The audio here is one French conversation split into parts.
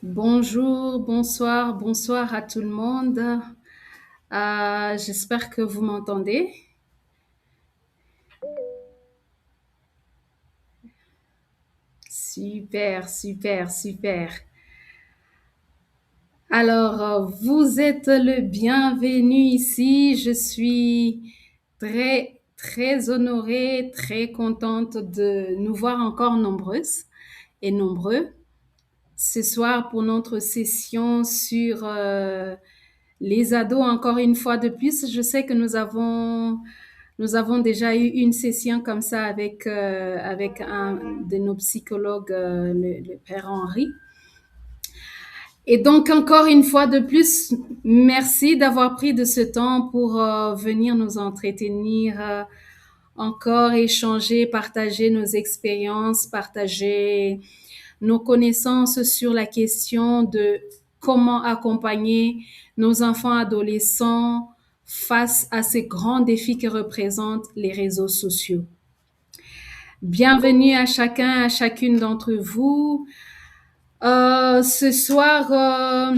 Bonjour, bonsoir, bonsoir à tout le monde. J'espère que vous m'entendez. Super, super, super. Alors, vous êtes le bienvenu ici. Je suis très, très honorée, très contente de nous voir encore nombreuses et nombreux ce soir pour notre session sur les ados. Encore une fois de plus, je sais que nous avons déjà eu une session comme ça avec un de nos psychologues, le père Henri. Et donc, encore une fois de plus, merci d'avoir pris de ce temps pour venir nous entretenir, encore échanger, partager nos expériences, partager nos connaissances sur la question de comment accompagner nos enfants adolescents face à ces grands défis que représentent les réseaux sociaux. Bienvenue à chacun, à chacune d'entre vous. Ce soir,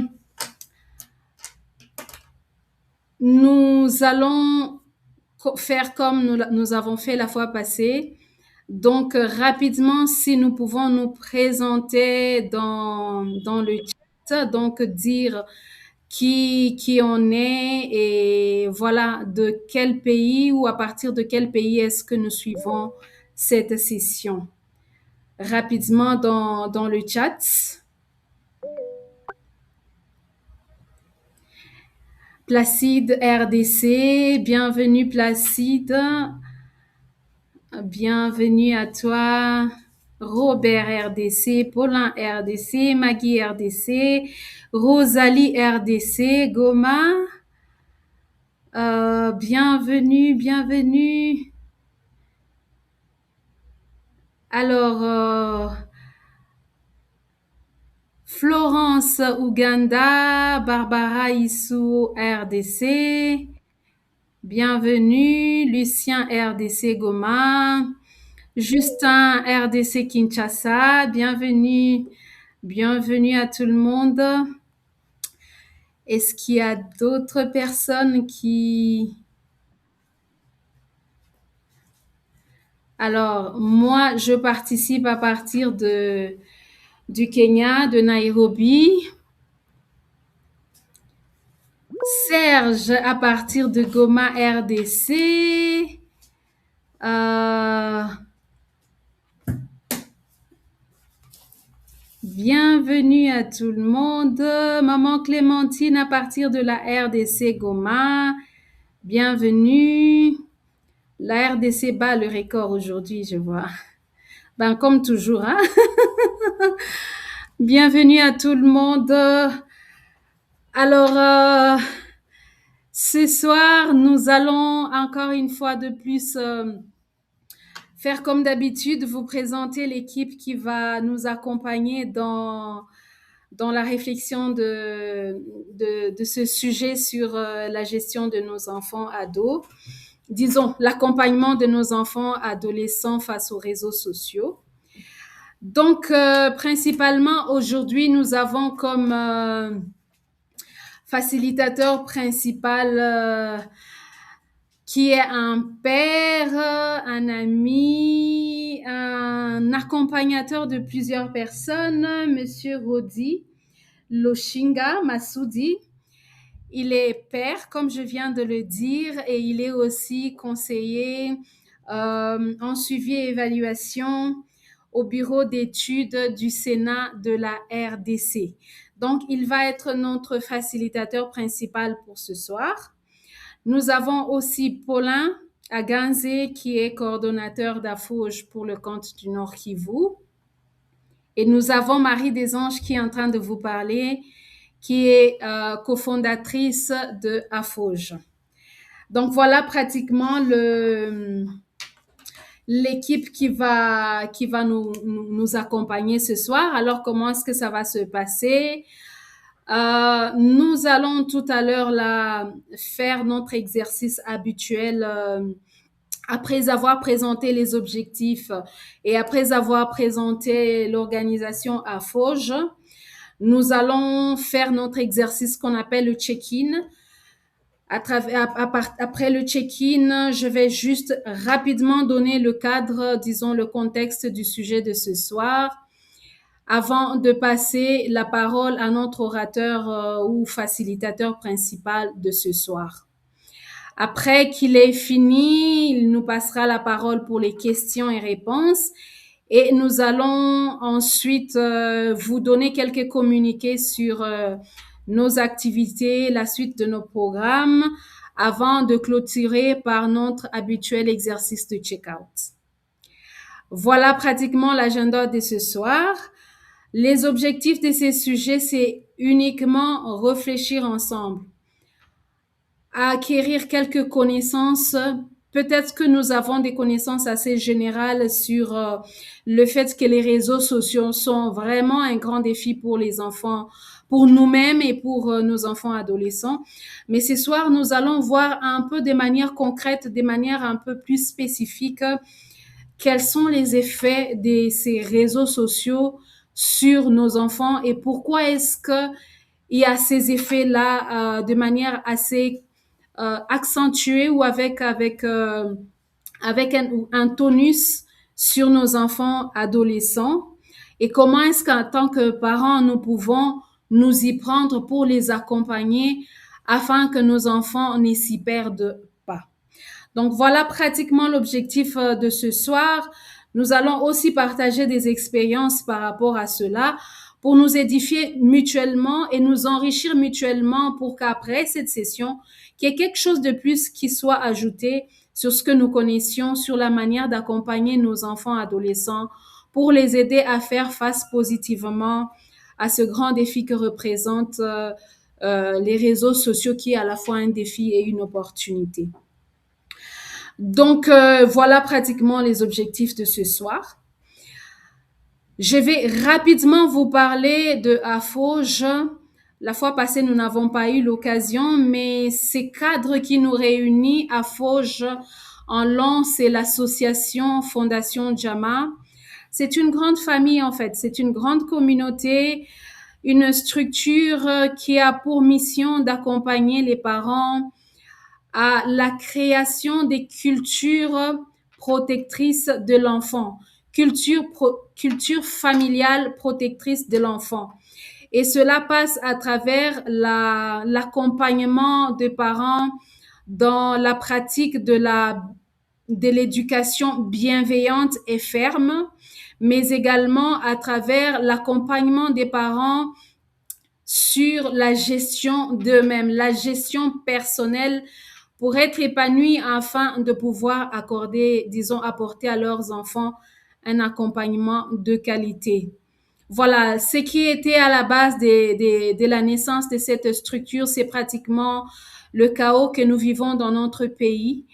nous allons faire comme nous avons fait la fois passée. Donc, rapidement, si nous pouvons nous présenter dans le chat, donc dire qui on est et voilà de quel pays ou à partir de quel pays est-ce que nous suivons cette session. Rapidement dans le chat. Placide RDC, bienvenue Placide, bienvenue à toi. Robert RDC, Paulin RDC, Maggie RDC, Rosalie RDC, Goma, Bienvenue, bienvenue. Alors, Florence Uganda, Barbara Issou, RDC. Bienvenue, Lucien, RDC Goma. Justin, RDC Kinshasa. Bienvenue, bienvenue à tout le monde. Est-ce qu'il y a d'autres personnes qui... Alors, moi, je participe à partir du Kenya, de Nairobi. Serge à partir de Goma, RDC. Euh, Bienvenue à tout le monde. Maman Clémentine à partir de la RDC Goma. Bienvenue. La RDC bat le record aujourd'hui, je vois. Ben, comme toujours, hein. Bienvenue à tout le monde. Alors, ce soir, nous allons encore une fois de plus faire comme d'habitude, vous présenter l'équipe qui va nous accompagner dans la réflexion de ce sujet sur la gestion de nos enfants ados. Disons, l'accompagnement de nos enfants adolescents face aux réseaux sociaux. Donc, principalement, aujourd'hui, nous avons comme facilitateur principal qui est un père, un ami, un accompagnateur de plusieurs personnes, Monsieur Rodi Loshinga Massoudi. Il est père, comme je viens de le dire, et il est aussi conseiller en suivi et évaluation au bureau d'études du Sénat de la RDC. Donc, il va être notre facilitateur principal pour ce soir. Nous avons aussi Paulin Aganze, qui est coordonnateur d'AFOGE pour le compte du Nord Kivu. Et nous avons Marie Desanges qui est en train de vous parler, qui est cofondatrice de AFOGE. Donc voilà pratiquement l'équipe qui va nous accompagner ce soir. Alors comment est-ce que ça va se passer? Nous allons tout à l'heure là faire notre exercice habituel après avoir présenté les objectifs et après avoir présenté l'organisation à Fauge. Nous allons faire notre exercice qu'on appelle le check-in. Après le check-in, je vais juste rapidement donner le cadre, disons le contexte du sujet de ce soir, avant de passer la parole à notre orateur ou facilitateur principal de ce soir. Après qu'il ait fini, il nous passera la parole pour les questions et réponses et nous allons ensuite vous donner quelques communiqués sur nos activités, la suite de nos programmes avant de clôturer par notre habituel exercice de check-out. Voilà pratiquement l'agenda de ce soir. Les objectifs de ces sujets, c'est uniquement réfléchir ensemble, acquérir quelques connaissances. Peut-être que nous avons des connaissances assez générales sur le fait que les réseaux sociaux sont vraiment un grand défi pour les enfants, pour nous-mêmes et pour nos enfants adolescents. Mais ce soir, nous allons voir un peu de manière concrète, de manière un peu plus spécifique, quels sont les effets de ces réseaux sociaux sur nos enfants et pourquoi est-ce que il y a ces effets-là de manière assez accentuée ou avec un tonus sur nos enfants adolescents et comment est-ce qu'en tant que parents, nous pouvons nous y prendre pour les accompagner afin que nos enfants ne s'y perdent pas. Donc voilà pratiquement l'objectif de ce soir. Nous allons aussi partager des expériences par rapport à cela pour nous édifier mutuellement et nous enrichir mutuellement pour qu'après cette session, qu'il y ait quelque chose de plus qui soit ajouté sur ce que nous connaissions, sur la manière d'accompagner nos enfants adolescents pour les aider à faire face positivement à ce grand défi que représente les réseaux sociaux qui est à la fois un défi et une opportunité. Donc, voilà pratiquement les objectifs de ce soir. Je vais rapidement vous parler de AFOGE. La fois passée, nous n'avons pas eu l'occasion, mais ces cadres qui nous réunissent, AFOGE, en long, c'est l'association Fondation Jama. C'est une grande famille, en fait. C'est une grande communauté, une structure qui a pour mission d'accompagner les parents à la création des cultures protectrices de l'enfant, culture familiale protectrice de l'enfant. Et cela passe à travers l'accompagnement des parents dans la pratique de l'éducation bienveillante et ferme, mais également à travers l'accompagnement des parents sur la gestion d'eux-mêmes, la gestion personnelle pour être épanouis afin de pouvoir accorder, disons, apporter à leurs enfants un accompagnement de qualité. Voilà, ce qui était à la base de la naissance de cette structure, c'est pratiquement le chaos que nous vivons dans notre pays.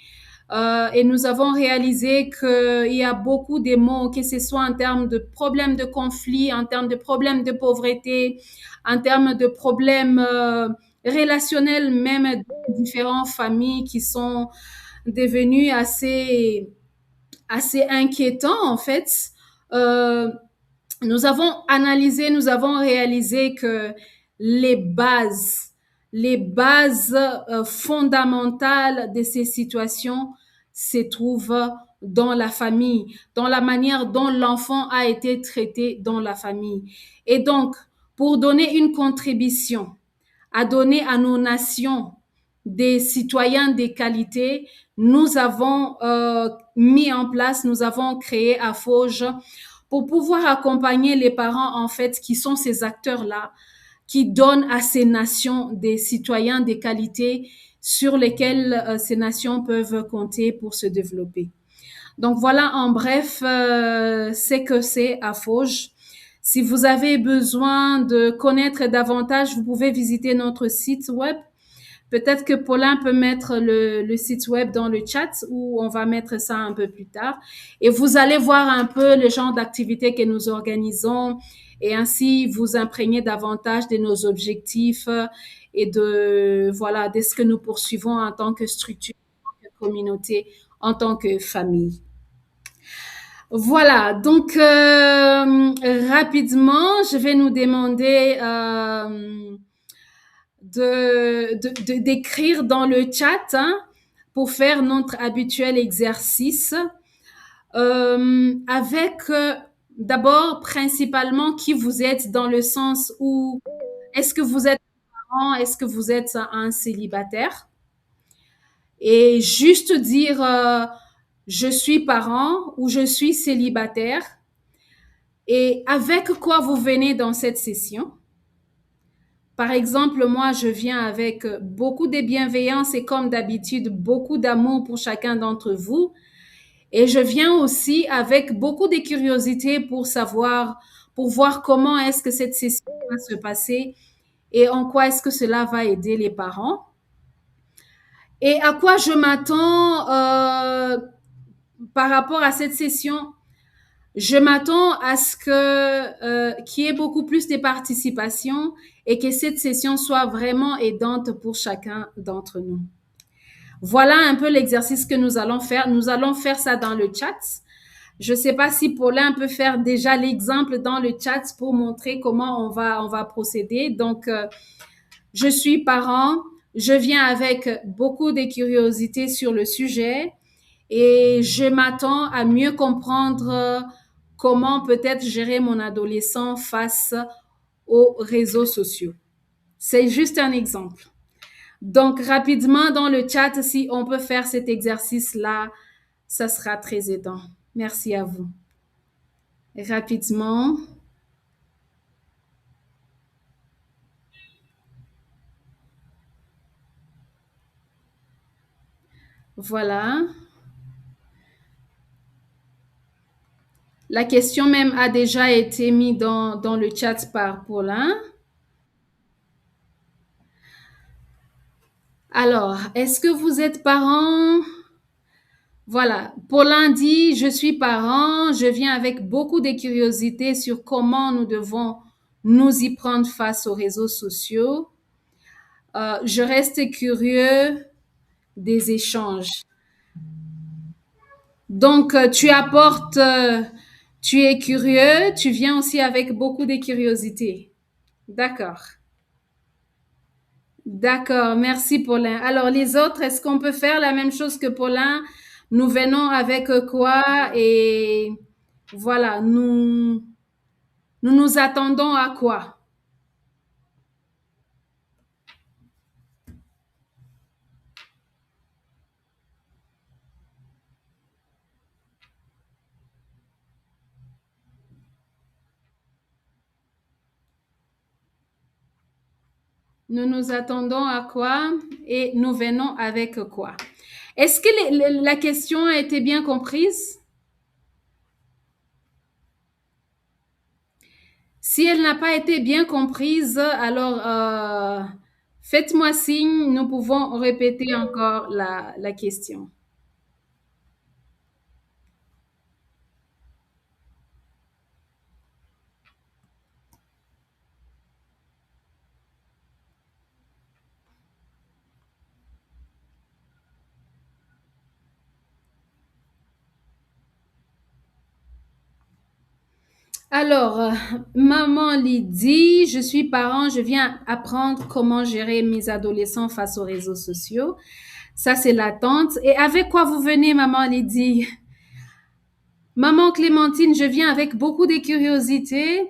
Et nous avons réalisé qu'il y a beaucoup de mots, que ce soit en termes de problèmes de conflit, en termes de problèmes de pauvreté, en termes de problèmes relationnels, même de différentes familles qui sont devenues assez inquiétants en fait. Euh, Nous avons analysé, nous avons réalisé que les bases, les bases fondamentales de ces situations se trouvent dans la famille, dans la manière dont l'enfant a été traité dans la famille. Et donc, pour donner une contribution à donner à nos nations des citoyens de qualité, nous avons mis en place, nous avons créé à Fauge pour pouvoir accompagner les parents, en fait, qui sont ces acteurs-là, qui donnent à ces nations des citoyens de qualité sur lesquels ces nations peuvent compter pour se développer. Donc voilà en bref ce que c'est à Fauge. Si vous avez besoin de connaître davantage, vous pouvez visiter notre site web. Peut-être que Paulin peut mettre le site web dans le chat ou on va mettre ça un peu plus tard. Et vous allez voir un peu le genre d'activités que nous organisons et ainsi vous imprégner davantage de nos objectifs et de, voilà, de ce que nous poursuivons en tant que structure, en tant que communauté, en tant que famille. Voilà, donc rapidement, je vais nous demander d'écrire dans le chat hein, pour faire notre habituel exercice avec d'abord principalement qui vous êtes dans le sens où est-ce que vous êtes parent, est-ce que vous êtes un célibataire et juste dire je suis parent ou je suis célibataire et avec quoi vous venez dans cette session. Par exemple, moi, je viens avec beaucoup de bienveillance et comme d'habitude, beaucoup d'amour pour chacun d'entre vous. Et je viens aussi avec beaucoup de curiosité pour savoir, pour voir comment est-ce que cette session va se passer et en quoi est-ce que cela va aider les parents. Et à quoi je m'attends par rapport à cette session. Je m'attends à ce qu'il y ait beaucoup plus de participation et que cette session soit vraiment aidante pour chacun d'entre nous. Voilà un peu l'exercice que nous allons faire. Nous allons faire ça dans le chat. Je ne sais pas si Paulin peut faire déjà l'exemple dans le chat pour montrer comment on va procéder. Donc, je suis parent. Je viens avec beaucoup de curiosité sur le sujet et je m'attends à mieux comprendre comment peut-être gérer mon adolescent face aux réseaux sociaux. C'est juste un exemple. Donc, rapidement dans le chat, si on peut faire cet exercice-là, ça sera très aidant. Merci à vous. Rapidement. Voilà. La question même a déjà été mise dans le chat par Paulin. Alors, est-ce que vous êtes parent? Voilà. Pour lundi, je suis parent. Je viens avec beaucoup de curiosité sur comment nous devons nous y prendre face aux réseaux sociaux. Je reste curieux des échanges. Donc, tu es curieux, tu viens aussi avec beaucoup de curiosité. D'accord. D'accord, merci Paulin. Alors les autres, est-ce qu'on peut faire la même chose que Paulin? Nous venons avec quoi et voilà, nous nous attendons à quoi? Nous nous attendons à quoi et nous venons avec quoi? Est-ce que la question a été bien comprise? Si elle n'a pas été bien comprise, alors faites-moi signe, nous pouvons répéter encore la question. Alors, maman Lydie, je suis parent, je viens apprendre comment gérer mes adolescents face aux réseaux sociaux. Ça, c'est l'attente. Et avec quoi vous venez, maman Lydie? Maman Clémentine, je viens avec beaucoup de curiosité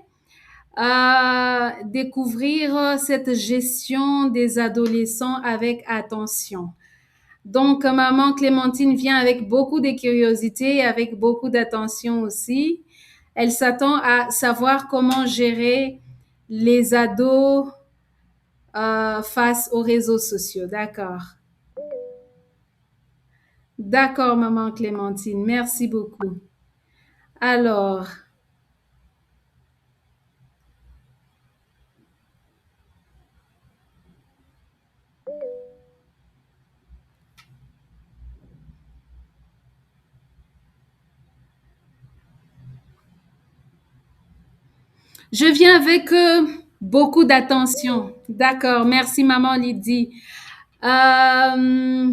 à découvrir cette gestion des adolescents avec attention. Donc, maman Clémentine vient avec beaucoup de curiosité, avec beaucoup d'attention aussi. Elle s'attend à savoir comment gérer les ados face aux réseaux sociaux. D'accord. D'accord, maman Clémentine. Merci beaucoup. Alors, je viens avec beaucoup d'attention. D'accord. Merci, maman Lydie. Euh,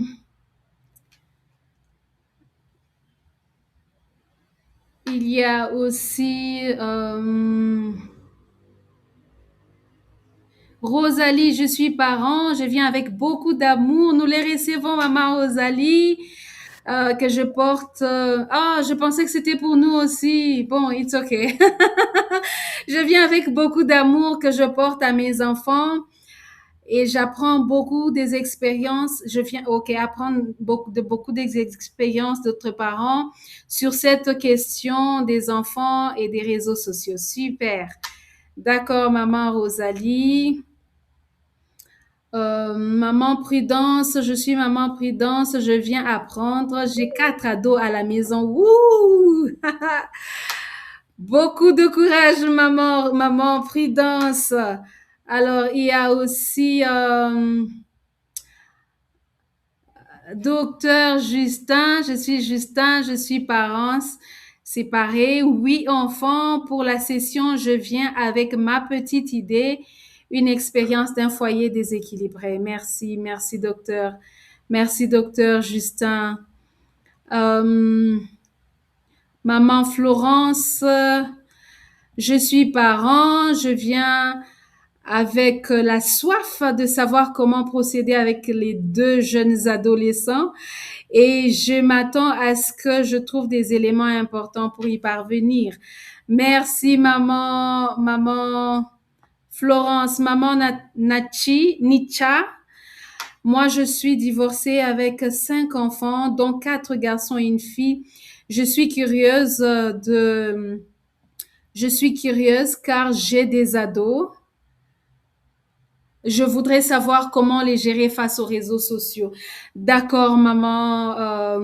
il y a aussi Rosalie, je suis parent, je viens avec beaucoup d'amour. Nous les recevons, maman Rosalie, que je porte. Ah, je pensais que c'était pour nous aussi. Bon, it's okay. Je viens avec beaucoup d'amour que je porte à mes enfants et j'apprends beaucoup des expériences. Je viens, ok, apprendre beaucoup des expériences d'autres parents sur cette question des enfants et des réseaux sociaux. Super. D'accord, maman Rosalie. Maman Prudence, je suis maman Prudence, je viens apprendre. J'ai 4 ados à la maison. Wouh! Beaucoup de courage, maman Prudence. Alors, il y a aussi docteur Justin. Je suis Justin, je suis parent séparé. Oui, enfant, pour la session, je viens avec ma petite idée, une expérience d'un foyer déséquilibré. Merci, merci, docteur. Merci, docteur Justin. Euh, maman Florence, je suis parent, je viens avec la soif de savoir comment procéder avec les 2 jeunes adolescents et je m'attends à ce que je trouve des éléments importants pour y parvenir. Merci maman Florence, maman Nicha. Moi, je suis divorcée avec 5 enfants, dont 4 garçons et une fille. Je suis curieuse je suis curieuse car j'ai des ados. Je voudrais savoir comment les gérer face aux réseaux sociaux. D'accord, maman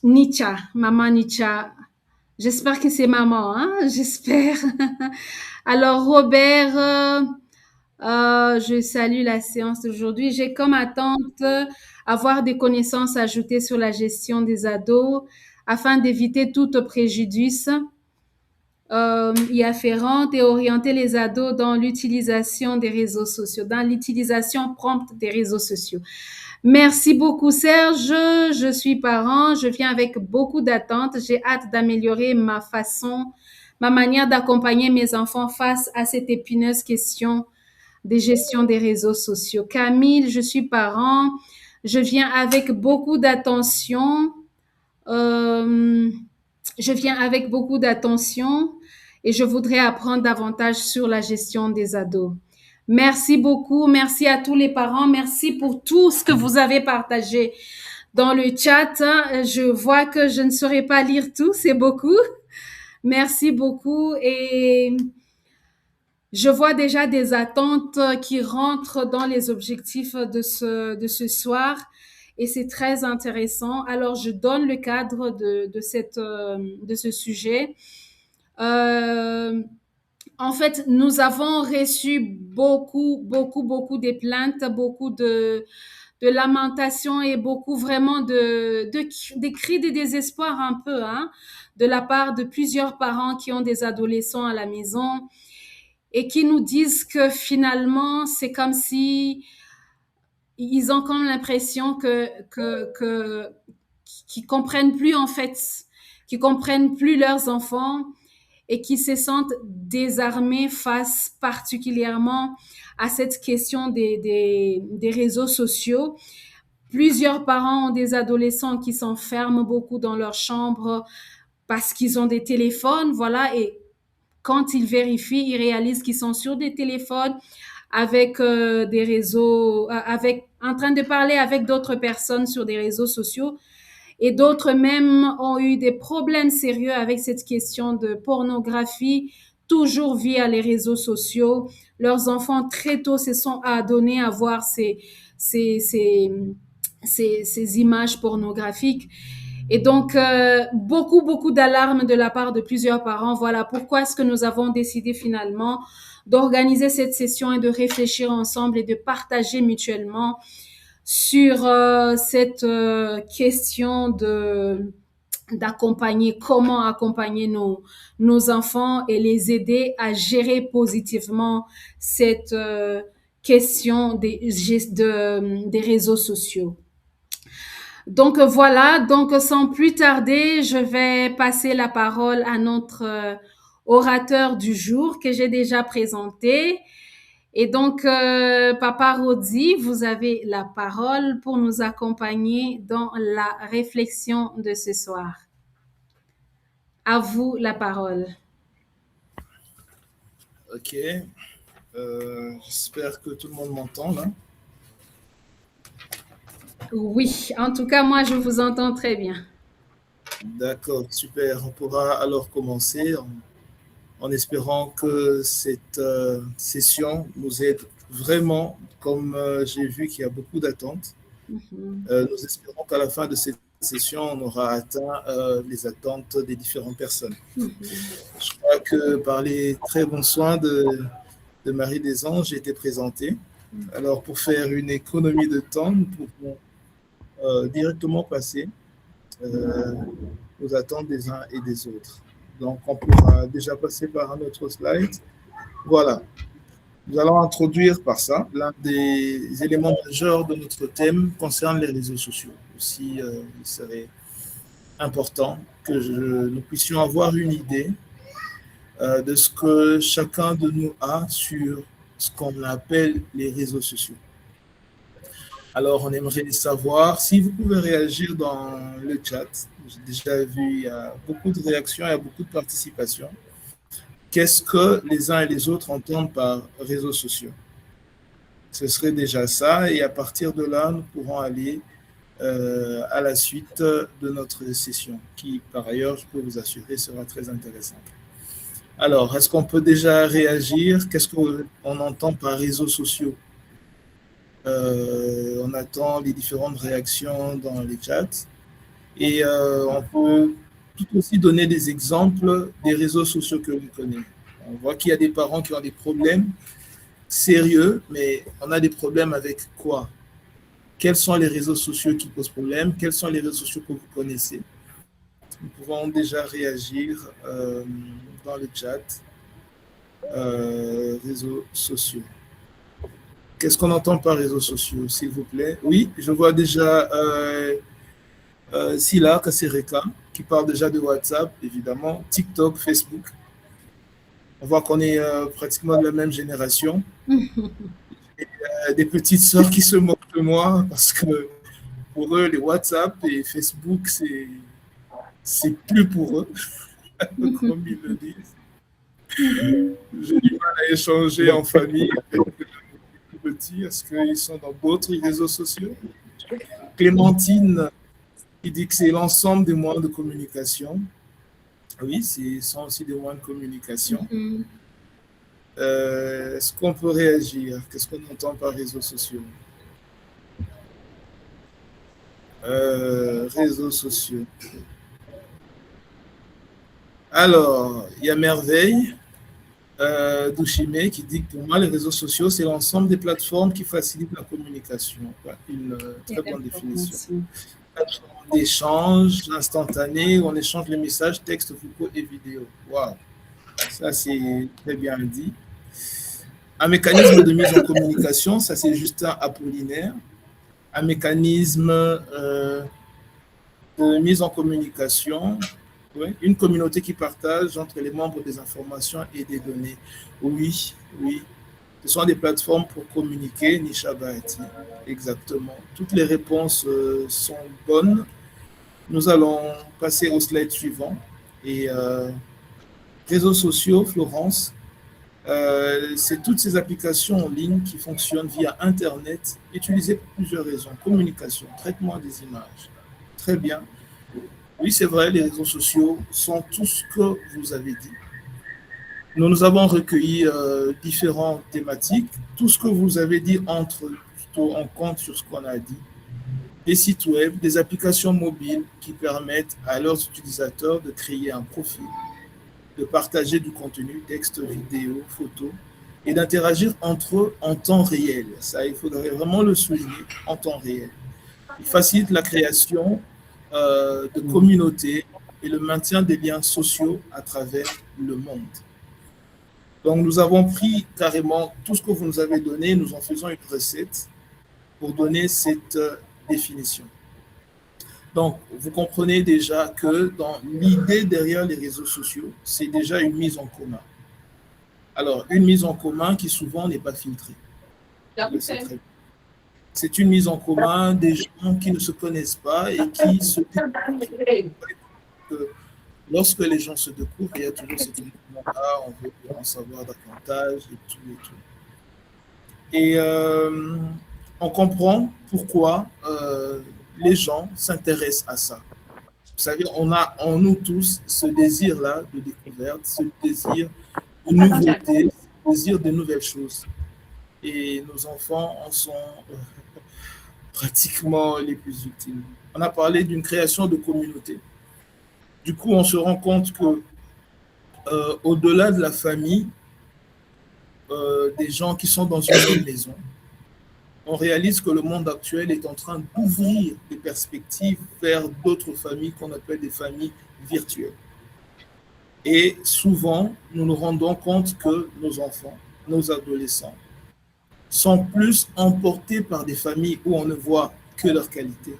Nicha. J'espère que c'est maman, hein? J'espère. Alors, Robert, Je salue la séance d'aujourd'hui. J'ai comme attente avoir des connaissances ajoutées sur la gestion des ados afin d'éviter tout préjudice y afférente et orienter les ados dans l'utilisation des réseaux sociaux, dans l'utilisation prompte des réseaux sociaux. Merci beaucoup, Serge. Je suis parent. Je viens avec beaucoup d'attentes. J'ai hâte d'améliorer ma manière d'accompagner mes enfants face à cette épineuse question des gestions des réseaux sociaux. Camille, je suis parent. Je viens avec beaucoup d'attention. Euh, je viens avec beaucoup d'attention et je voudrais apprendre davantage sur la gestion des ados. Merci beaucoup. Merci à tous les parents. Merci pour tout ce que vous avez partagé dans le chat. Je vois que je ne saurais pas lire tout. C'est beaucoup. Merci beaucoup. Et je vois déjà des attentes qui rentrent dans les objectifs de ce soir et c'est très intéressant. Alors, je donne le cadre de ce sujet. Euh, En fait, nous avons reçu beaucoup des plaintes, beaucoup de lamentations et beaucoup vraiment des cris de désespoir un peu, hein, de la part de plusieurs parents qui ont des adolescents à la maison et qui nous disent que finalement, c'est comme si ils ont comme l'impression qu'ils comprennent plus en fait, qu'ils comprennent plus leurs enfants et qui se sentent désarmés face particulièrement à cette question des réseaux sociaux. Plusieurs parents ont des adolescents qui s'enferment beaucoup dans leur chambre parce qu'ils ont des téléphones, voilà, et quand ils vérifient, ils réalisent qu'ils sont sur des téléphones avec des réseaux, avec en train de parler avec d'autres personnes sur des réseaux sociaux. Et d'autres même ont eu des problèmes sérieux avec cette question de pornographie, toujours via les réseaux sociaux. Leurs enfants très tôt se sont adonnés à voir ces, ces, ces images pornographiques. Et donc, beaucoup d'alarmes de la part de plusieurs parents. Voilà pourquoi est-ce que nous avons décidé finalement d'organiser cette session et de réfléchir ensemble et de partager mutuellement sur cette question d'accompagner, comment accompagner nos enfants et les aider à gérer positivement cette question des réseaux sociaux. Donc voilà, donc sans plus tarder, je vais passer la parole à notre orateur du jour que j'ai déjà présenté. Et donc, Papa Rodi, vous avez la parole pour nous accompagner dans la réflexion de ce soir. À vous la parole. Ok. J'espère que tout le monde m'entend là. Oui, en tout cas, moi, je vous entends très bien. D'accord, super. On pourra alors commencer en espérant que cette session nous aide vraiment, comme j'ai vu qu'il y a beaucoup d'attentes. Nous espérons qu'à la fin de cette session, on aura atteint les attentes des différentes personnes. Je crois que par les très bons soins de Marie des Anges, j'ai été présenté. Alors, pour faire une économie de temps, nous pouvons directement passer aux attentes des uns et des autres. Donc, on pourra déjà passer par un autre slide. Voilà. Nous allons introduire par ça l'un des éléments majeurs de notre thème concerne les réseaux sociaux. Aussi, il serait important que nous puissions avoir une idée de ce que chacun de nous a sur ce qu'on appelle les réseaux sociaux. Alors, on aimerait savoir si vous pouvez réagir dans le chat. J'ai déjà vu, il y a beaucoup de réactions, il y a beaucoup de participation. Qu'est-ce que les uns et les autres entendent par réseaux sociaux? Ce serait déjà ça, et à partir de là, nous pourrons aller à la suite de notre session, qui, par ailleurs, je peux vous assurer, sera très intéressante. Alors, est-ce qu'on peut déjà réagir? Qu'est-ce qu'on entend par réseaux sociaux? On attend les différentes réactions dans les chats et on peut tout aussi donner des exemples des réseaux sociaux que l'on connaît. On voit qu'il y a des parents qui ont des problèmes sérieux, mais on a des problèmes avec quoi? Quels sont les réseaux sociaux qui posent problème? Quels sont les réseaux sociaux que vous connaissez? Nous pouvons déjà réagir dans le chat. Réseaux sociaux. Qu'est-ce qu'on entend par réseaux sociaux, s'il vous plaît? Oui, je vois déjà Sila Kasereka qui parle déjà de WhatsApp, évidemment, TikTok, Facebook. On voit qu'on est pratiquement de la même génération. Des petites sœurs qui se moquent de moi parce que pour eux, les WhatsApp et Facebook, c'est plus pour eux, comme ils le disent. J'ai du mal à échanger en famille avec les petits parce qu'ils sont dans d'autres réseaux sociaux. Clémentine, qui dit que c'est l'ensemble des moyens de communication. Oui, ce sont aussi des moyens de communication. Est-ce qu'on peut réagir? Qu'est-ce qu'on entend par réseaux sociaux? Réseaux sociaux. Alors, il y a Merveille Douchimé qui dit que pour moi, les réseaux sociaux, c'est l'ensemble des plateformes qui facilitent la communication. Une très bonne définition. Plateforme d'échange instantané où on échange les messages, textes, vocaux et vidéos. Waouh, ça c'est très bien dit. Un mécanisme de mise en communication, ça c'est Justin Apollinaire. Un mécanisme de mise en communication, oui, une communauté qui partage entre les membres des informations et des données. Oui, oui. Ce sont des plateformes pour communiquer, Nisha Bahati. Exactement. Toutes les réponses sont bonnes. Nous allons passer au slide suivant. Et réseaux sociaux, Florence, c'est toutes ces applications en ligne qui fonctionnent via Internet, utilisées pour plusieurs raisons. Communication, traitement des images. Très bien. Oui, c'est vrai, les réseaux sociaux sont tout ce que vous avez dit. Nous avons recueilli différentes thématiques. Tout ce que vous avez dit entre plutôt en compte sur ce qu'on a dit. Des sites web, des applications mobiles qui permettent à leurs utilisateurs de créer un profil, de partager du contenu, texte, vidéo, photo, et d'interagir entre eux en temps réel. Ça, il faudrait vraiment le souligner, en temps réel. Il facilite la création de communautés et le maintien des liens sociaux à travers le monde. Donc, nous avons pris carrément tout ce que vous nous avez donné, nous en faisons une recette pour donner cette définition. Donc, vous comprenez déjà que dans l'idée derrière les réseaux sociaux, c'est déjà une mise en commun. Alors, une mise en commun qui souvent n'est pas filtrée. C'est une mise en commun des gens qui ne se connaissent pas et qui se découvrent. Lorsque les gens se découvrent, il y a toujours cette mouvement-là, on veut en savoir davantage et tout et tout. Et on comprend pourquoi les gens s'intéressent à ça. Vous savez, on a en nous tous ce désir-là de découverte, ce désir de nouveauté, ce désir de nouvelles choses. Et nos enfants en sont pratiquement les plus utiles. On a parlé d'une création de communauté. Du coup, on se rend compte que au-delà de la famille, des gens qui sont dans une même maison, on réalise que le monde actuel est en train d'ouvrir des perspectives vers d'autres familles qu'on appelle des familles virtuelles. Et souvent, nous nous rendons compte que nos enfants, nos adolescents, sont plus emportés par des familles où on ne voit que leurs qualités.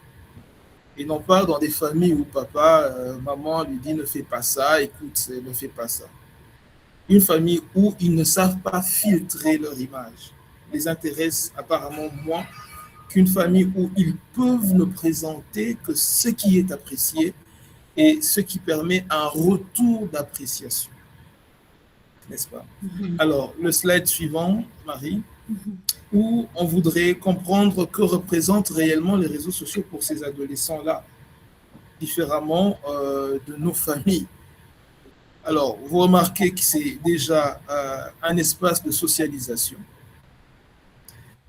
Et non pas dans des familles où papa, maman lui dit ne fais pas ça, écoute, ne fais pas ça. Une famille où ils ne savent pas filtrer leur image les intéresse apparemment moins qu'une famille où ils peuvent ne présenter que ce qui est apprécié et ce qui permet un retour d'appréciation. N'est-ce pas? Alors, le slide suivant, Marie, où on voudrait comprendre que représentent réellement les réseaux sociaux pour ces adolescents-là, différemment de nos familles. Alors, vous remarquez que c'est déjà un espace de socialisation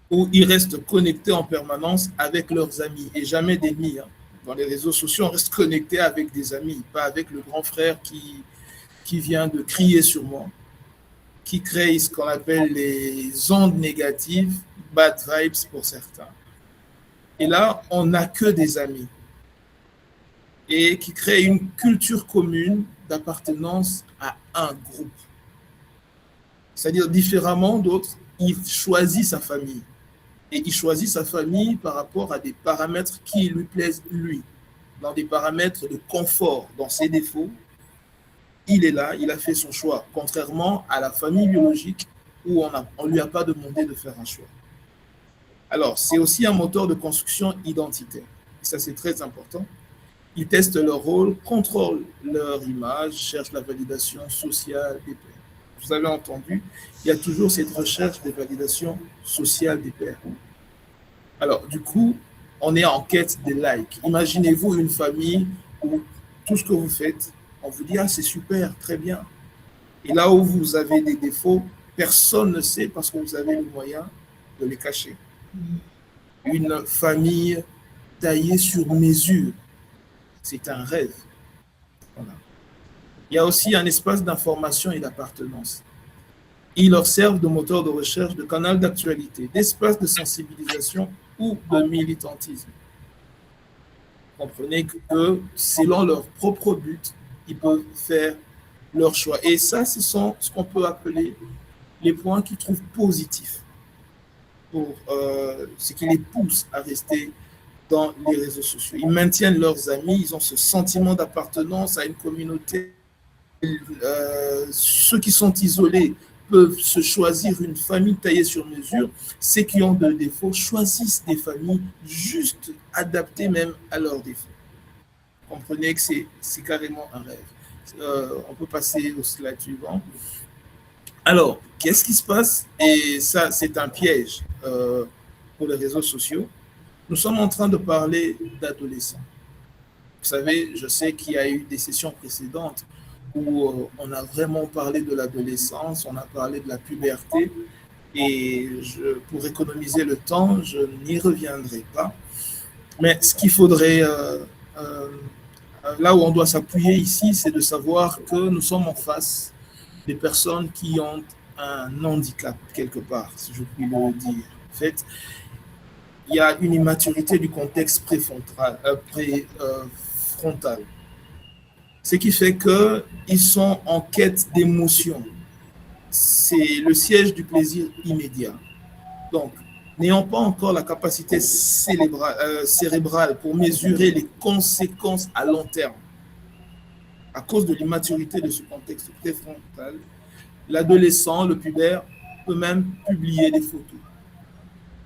où ils restent connectés en permanence avec leurs amis et jamais d'ennemis. Dans les réseaux sociaux, on reste connecté avec des amis, pas avec le grand frère qui vient de crier sur moi. qui crée ce qu'on appelle les ondes négatives, bad vibes pour certains. Et là, on n'a que des amis. Et qui crée une culture commune d'appartenance à un groupe. C'est-à-dire, différemment d'autres, il choisit sa famille. Et il choisit sa famille par rapport à des paramètres qui lui plaisent lui, dans des paramètres de confort, dans ses défauts. Il est là, il a fait son choix, contrairement à la famille biologique où on ne lui a pas demandé de faire un choix. Alors, c'est aussi un moteur de construction identitaire. Et ça, c'est très important. Ils testent leur rôle, contrôlent leur image, cherchent la validation sociale des pairs. Vous avez entendu, il y a toujours cette recherche de validation sociale des pairs. Alors, du coup, on est en quête des likes. Imaginez-vous une famille où tout ce que vous faites, on vous dit « Ah, c'est super, très bien ». Et là où vous avez des défauts, personne ne sait parce que vous avez le moyen de les cacher. Une famille taillée sur mesure, c'est un rêve. Voilà. Il y a aussi un espace d'information et d'appartenance. Il leur servent de moteur de recherche, de canal d'actualité, d'espace de sensibilisation ou de militantisme. Comprenez que selon leur propre but, ils peuvent faire leur choix. Et ça, ce sont ce qu'on peut appeler les points qu'ils trouvent positifs pour ce qui les pousse à rester dans les réseaux sociaux. Ils maintiennent leurs amis, ils ont ce sentiment d'appartenance à une communauté. Ceux qui sont isolés peuvent se choisir une famille taillée sur mesure. Ceux qui ont des défauts choisissent des familles juste adaptées même à leurs défauts. Comprenez que c'est carrément un rêve. On peut passer au slide suivant. Alors, qu'est-ce qui se passe? Et ça, c'est un piège pour les réseaux sociaux. Nous sommes en train de parler d'adolescents. Vous savez, je sais qu'il y a eu des sessions précédentes où on a vraiment parlé de l'adolescence, on a parlé de la puberté, et pour économiser le temps, je n'y reviendrai pas. Mais ce qu'il faudrait, là où on doit s'appuyer ici, c'est de savoir que nous sommes en face des personnes qui ont un handicap quelque part, si je puis le dire. En fait, il y a une immaturité du contexte préfrontal. Ce qui fait qu'ils sont en quête d'émotions. C'est le siège du plaisir immédiat. Donc, n'ayant pas encore la capacité cérébrale pour mesurer les conséquences à long terme, à cause de l'immaturité de ce contexte préfrontal, l'adolescent, le pubère, peut même publier des photos.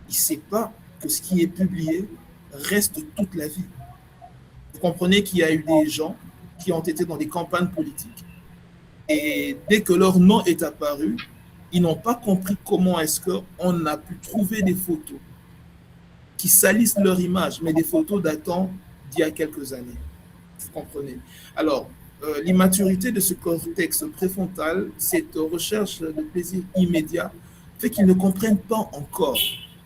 Il ne sait pas que ce qui est publié reste toute la vie. Vous comprenez qu'il y a eu des gens qui ont été dans des campagnes politiques. Et dès que leur nom est apparu, ils n'ont pas compris comment est-ce qu'on a pu trouver des photos qui salissent leur image, mais des photos datant d'il y a quelques années. Vous comprenez? Alors, l'immaturité de ce cortex préfrontal, cette recherche de plaisir immédiat, fait qu'ils ne comprennent pas encore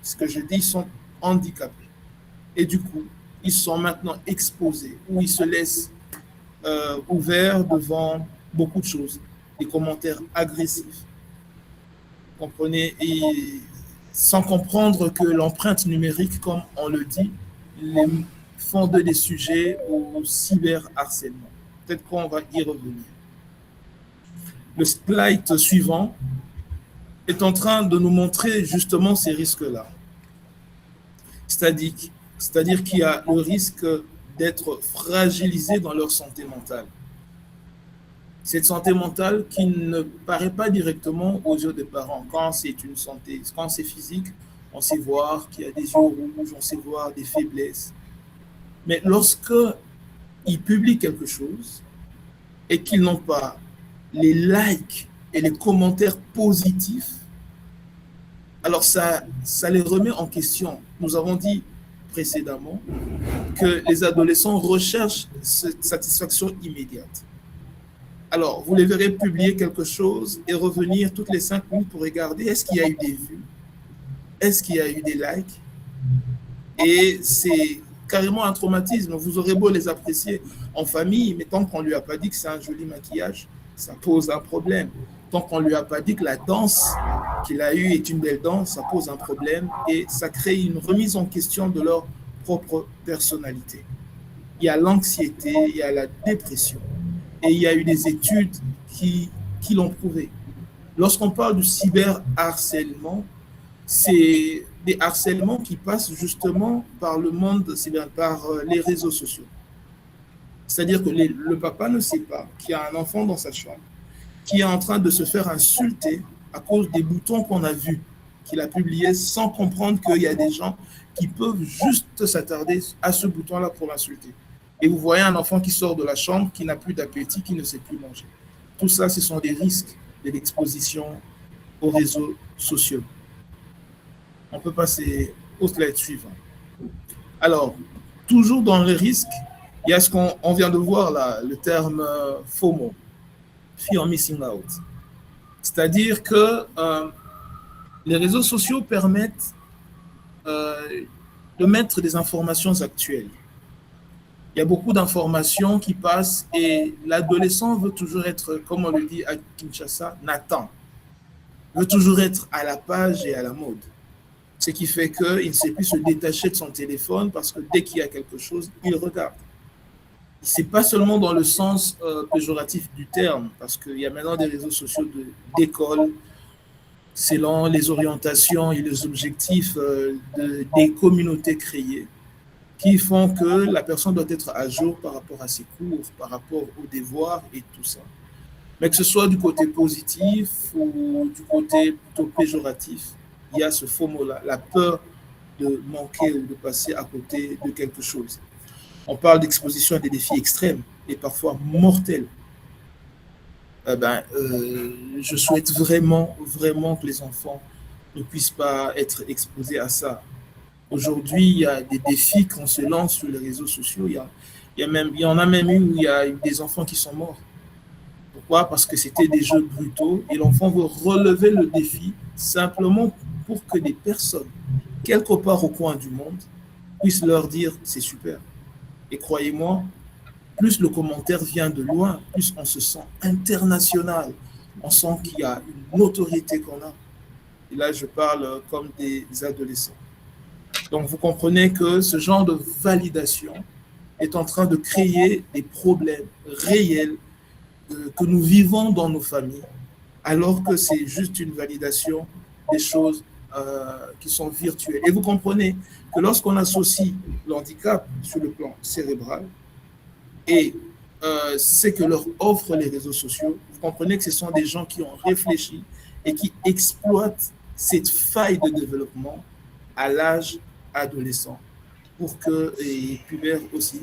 ce que je dis, ils sont handicapés. Et du coup, ils sont maintenant exposés, ou ils se laissent ouverts devant beaucoup de choses, des commentaires agressifs. Vous comprenez? Et sans comprendre que l'empreinte numérique, comme on le dit, les font des sujets au cyberharcèlement. Peut-être qu'on va y revenir. Le slide suivant est en train de nous montrer justement ces risques-là. C'est-à-dire qu'il y a le risque d'être fragilisé dans leur santé mentale. Cette santé mentale qui ne paraît pas directement aux yeux des parents. Quand c'est une santé, quand c'est physique, on sait voir qu'il y a des yeux rouges, on sait voir des faiblesses. Mais lorsque ils publient quelque chose et qu'ils n'ont pas les likes et les commentaires positifs, alors ça les remet en question. Nous avons dit précédemment que les adolescents recherchent cette satisfaction immédiate. Alors, vous les verrez publier quelque chose et revenir toutes les 5 minutes pour regarder est-ce qu'il y a eu des vues, est-ce qu'il y a eu des likes. Et c'est carrément un traumatisme. Vous aurez beau les apprécier en famille, mais tant qu'on ne lui a pas dit que c'est un joli maquillage, ça pose un problème. tant qu'on ne lui a pas dit que la danse qu'il a eue est une belle danse, ça pose un problème et ça crée une remise en question de leur propre personnalité. Il y a l'anxiété, il y a la dépression et il y a eu des études qui l'ont prouvé. Lorsqu'on parle du cyberharcèlement, c'est des harcèlements qui passent justement par le monde, par les réseaux sociaux. C'est-à-dire que le papa ne sait pas qu'il y a un enfant dans sa chambre qui est en train de se faire insulter à cause des boutons qu'on a vus, qu'il a publiés sans comprendre qu'il y a des gens qui peuvent juste s'attarder à ce bouton-là pour l'insulter. Et vous voyez un enfant qui sort de la chambre, qui n'a plus d'appétit, qui ne sait plus manger. Tout ça, ce sont des risques de l'exposition aux réseaux sociaux. On peut passer au slide suivant. Alors, toujours dans les risques, il y a ce qu'on vient de voir là, le terme FOMO, Fear of Missing Out. C'est-à-dire que les réseaux sociaux permettent de mettre des informations actuelles. Il y a beaucoup d'informations qui passent et l'adolescent veut toujours être, comme on le dit à Kinshasa, Nathan. Veut toujours être à la page et à la mode. Ce qui fait qu'il ne sait plus se détacher de son téléphone parce que dès qu'il y a quelque chose, il regarde. Ce n'est pas seulement dans le sens péjoratif du terme, parce qu'il y a maintenant des réseaux sociaux d'école, selon les orientations et les objectifs des communautés créées, qui font que la personne doit être à jour par rapport à ses cours, par rapport aux devoirs et tout ça. Mais que ce soit du côté positif ou du côté plutôt péjoratif, il y a ce faux mot-là, la peur de manquer ou de passer à côté de quelque chose. On parle d'exposition à des défis extrêmes et parfois mortels. Je souhaite vraiment, vraiment que les enfants ne puissent pas être exposés à ça. Aujourd'hui, il y a des défis qu'on se lance sur les réseaux sociaux. Il y en a même eu où il y a eu des enfants qui sont morts. Pourquoi? Parce que c'était des jeux brutaux et l'enfant veut relever le défi simplement pour que des personnes, quelque part au coin du monde, puissent leur dire « c'est super ». Et croyez-moi, plus le commentaire vient de loin, plus on se sent international. On sent qu'il y a une notoriété qu'on a. Et là, je parle comme des adolescents. Donc, vous comprenez que ce genre de validation est en train de créer des problèmes réels que nous vivons dans nos familles, alors que c'est juste une validation des choses qui sont virtuelles. Et vous comprenez que lorsqu'on associe l'handicap sur le plan cérébral et ce que leur offrent les réseaux sociaux, vous comprenez que ce sont des gens qui ont réfléchi et qui exploitent cette faille de développement à l'âge adolescent et pubère aussi,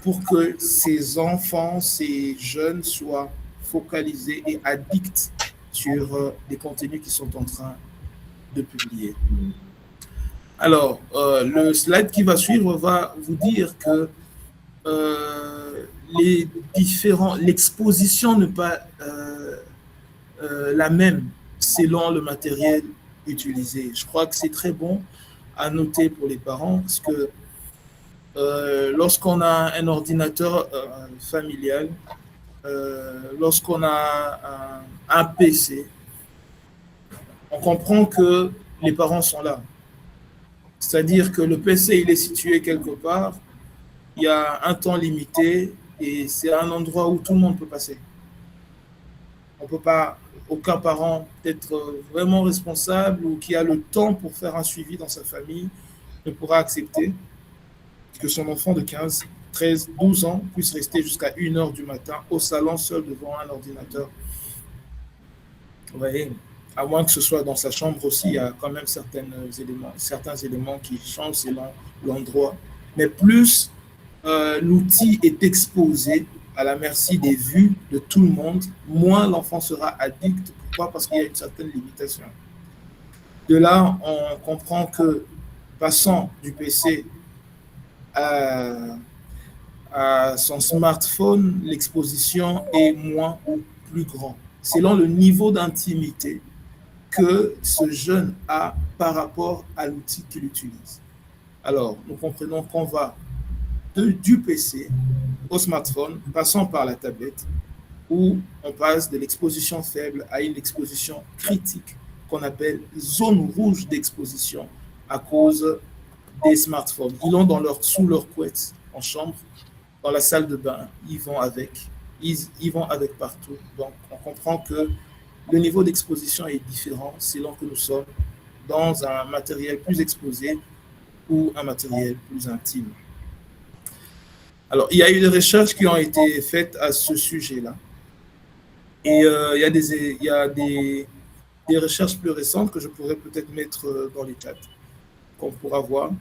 pour que ces enfants, ces jeunes soient focalisés et addicts sur des contenus qui sont en train de publier. Alors, le slide qui va suivre va vous dire que l'exposition n'est pas la même selon le matériel utilisé. Je crois que c'est très bon à noter pour les parents parce que lorsqu'on a un ordinateur familial, lorsqu'on a un PC, on comprend que les parents sont là. C'est-à-dire que le PC, il est situé quelque part, il y a un temps limité et c'est un endroit où tout le monde peut passer. On ne peut pas, aucun parent être vraiment responsable ou qui a le temps pour faire un suivi dans sa famille ne pourra accepter que son enfant de 15, 13, 12 ans puisse rester jusqu'à 1h du matin au salon seul devant un ordinateur. Vous voyez, à moins que ce soit dans sa chambre aussi, il y a quand même certains éléments qui changent selon l'endroit. Mais plus l'outil est exposé à la merci des vues de tout le monde, moins l'enfant sera addict. Pourquoi? Parce qu'il y a une certaine limitation. De là, on comprend que passant du PC à son smartphone, l'exposition est moins ou plus grande, selon le niveau d'intimité que ce jeune a par rapport à l'outil qu'il utilise. Alors, nous comprenons qu'on va du PC au smartphone, passant par la tablette, où on passe de l'exposition faible à une exposition critique qu'on appelle zone rouge d'exposition à cause des smartphones. Ils l'ont sous leur couette en chambre, dans la salle de bain, ils vont avec partout. Donc on comprend que le niveau d'exposition est différent selon que nous sommes dans un matériel plus exposé ou un matériel plus intime. Alors, il y a eu des recherches qui ont été faites à ce sujet-là. Et il y a des recherches plus récentes que je pourrais peut-être mettre dans les chats, qu'on pourra voir.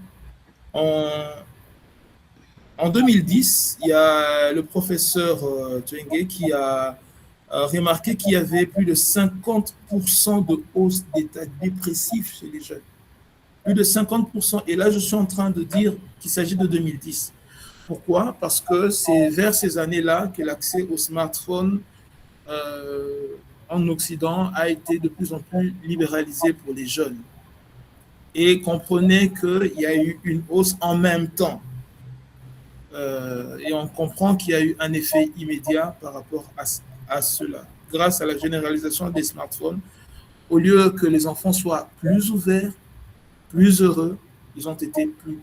En 2010, il y a le professeur Twenge qui a remarqué qu'il y avait plus de 50% de hausse d'état dépressif chez les jeunes. Plus de 50%. Et là, je suis en train de dire qu'il s'agit de 2010. Pourquoi? Parce que c'est vers ces années-là que l'accès aux smartphones en Occident a été de plus en plus libéralisé pour les jeunes. Et comprenez qu'il y a eu une hausse en même temps. Et on comprend qu'il y a eu un effet immédiat par rapport à cela. Grâce à la généralisation des smartphones, au lieu que les enfants soient plus ouverts, plus heureux, ils ont été plus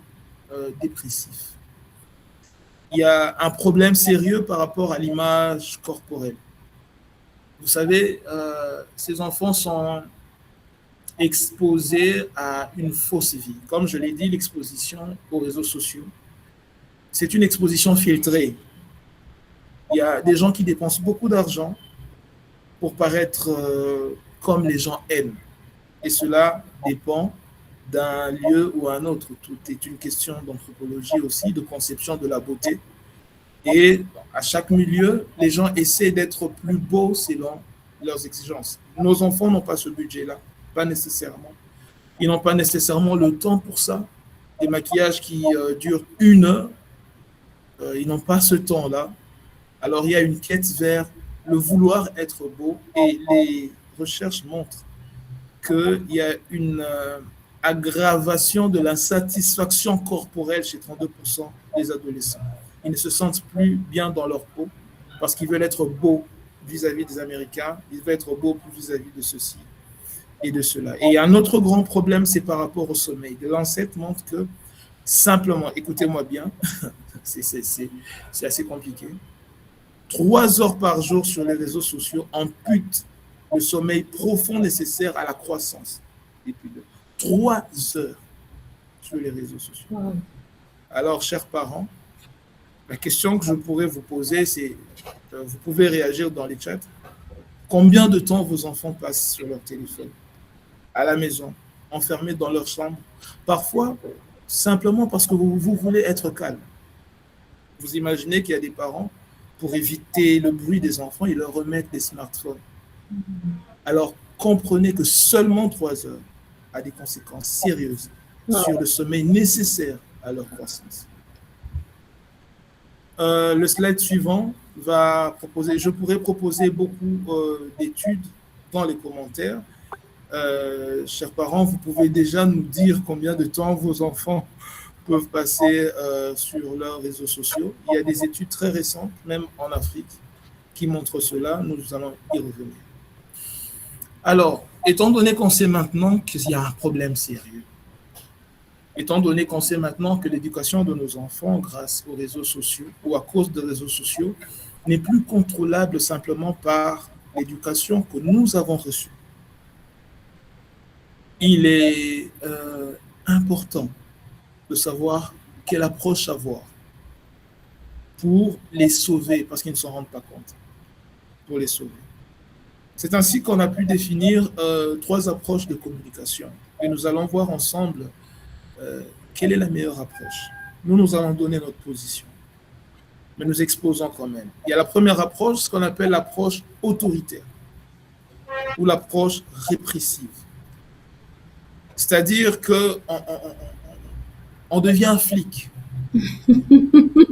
dépressifs. Il y a un problème sérieux par rapport à l'image corporelle. Vous savez, ces enfants sont exposés à une fausse vie. Comme je l'ai dit, l'exposition aux réseaux sociaux, c'est une exposition filtrée. Il y a des gens qui dépensent beaucoup d'argent pour paraître comme les gens aiment. Et cela dépend d'un lieu ou un autre. Tout est une question d'anthropologie aussi, de conception de la beauté. Et à chaque milieu, les gens essaient d'être plus beaux selon leurs exigences. Nos enfants n'ont pas ce budget-là, pas nécessairement. Ils n'ont pas nécessairement le temps pour ça. Des maquillages qui durent 1 heure, ils n'ont pas ce temps-là. Alors il y a une quête vers le vouloir être beau et les recherches montrent qu'il y a une aggravation de l'insatisfaction corporelle chez 32% des adolescents. Ils ne se sentent plus bien dans leur peau parce qu'ils veulent être beaux vis-à-vis des Américains, ils veulent être beaux vis-à-vis de ceci et de cela. Et un autre grand problème, c'est par rapport au sommeil. L'ANSET montre que simplement, écoutez-moi bien, c'est assez compliqué, 3 heures par jour sur les réseaux sociaux amputent le sommeil profond nécessaire à la croissance. 3 heures sur les réseaux sociaux. Wow. Alors, chers parents, la question que je pourrais vous poser, c'est, vous pouvez réagir dans les chats, combien de temps vos enfants passent sur leur téléphone, à la maison, enfermés dans leur chambre, parfois simplement parce que vous voulez être calme. Vous imaginez qu'il y a des parents, pour éviter le bruit des enfants, ils leur remettent des smartphones. Alors, comprenez que seulement 3 heures a des conséquences sérieuses sur le sommeil nécessaire à leur croissance. Le slide suivant va proposer, je pourrais proposer beaucoup d'études dans les commentaires. Chers parents, vous pouvez déjà nous dire combien de temps vos enfants peuvent passer sur leurs réseaux sociaux. Il y a des études très récentes, même en Afrique, qui montrent cela. Nous allons y revenir. Alors, étant donné qu'on sait maintenant qu'il y a un problème sérieux, étant donné qu'on sait maintenant que l'éducation de nos enfants grâce aux réseaux sociaux ou à cause des réseaux sociaux n'est plus contrôlable simplement par l'éducation que nous avons reçue, il est important de savoir quelle approche avoir pour les sauver, parce qu'ils ne s'en rendent pas compte, pour les sauver. C'est ainsi qu'on a pu définir 3 approches de communication. Et nous allons voir ensemble quelle est la meilleure approche. Nous allons donner notre position, mais nous exposons quand même. Il y a la première approche, ce qu'on appelle l'approche autoritaire ou l'approche répressive. C'est-à-dire qu'on devient un flic.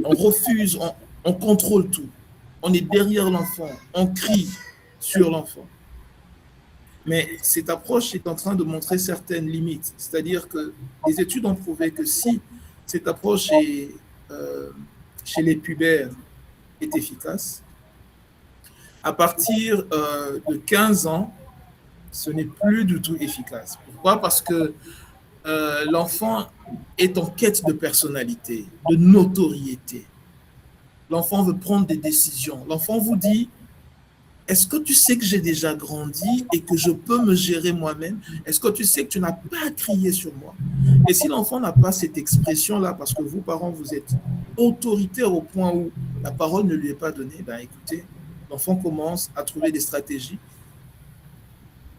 On refuse, on contrôle tout. On est derrière l'enfant, on crie sur l'enfant. Mais cette approche est en train de montrer certaines limites. C'est-à-dire que les études ont prouvé que si cette approche chez les pubères est efficace, À partir de 15 ans, ce n'est plus du tout efficace. Pourquoi? Parce que l'enfant est en quête de personnalité, de notoriété. L'enfant veut prendre des décisions. L'enfant vous dit, est-ce que tu sais que j'ai déjà grandi et que je peux me gérer moi-même? Est-ce que tu sais que tu n'as pas à crier sur moi? Et si l'enfant n'a pas cette expression-là, parce que vous, parents, vous êtes autoritaires au point où la parole ne lui est pas donnée, ben écoutez, l'enfant commence à trouver des stratégies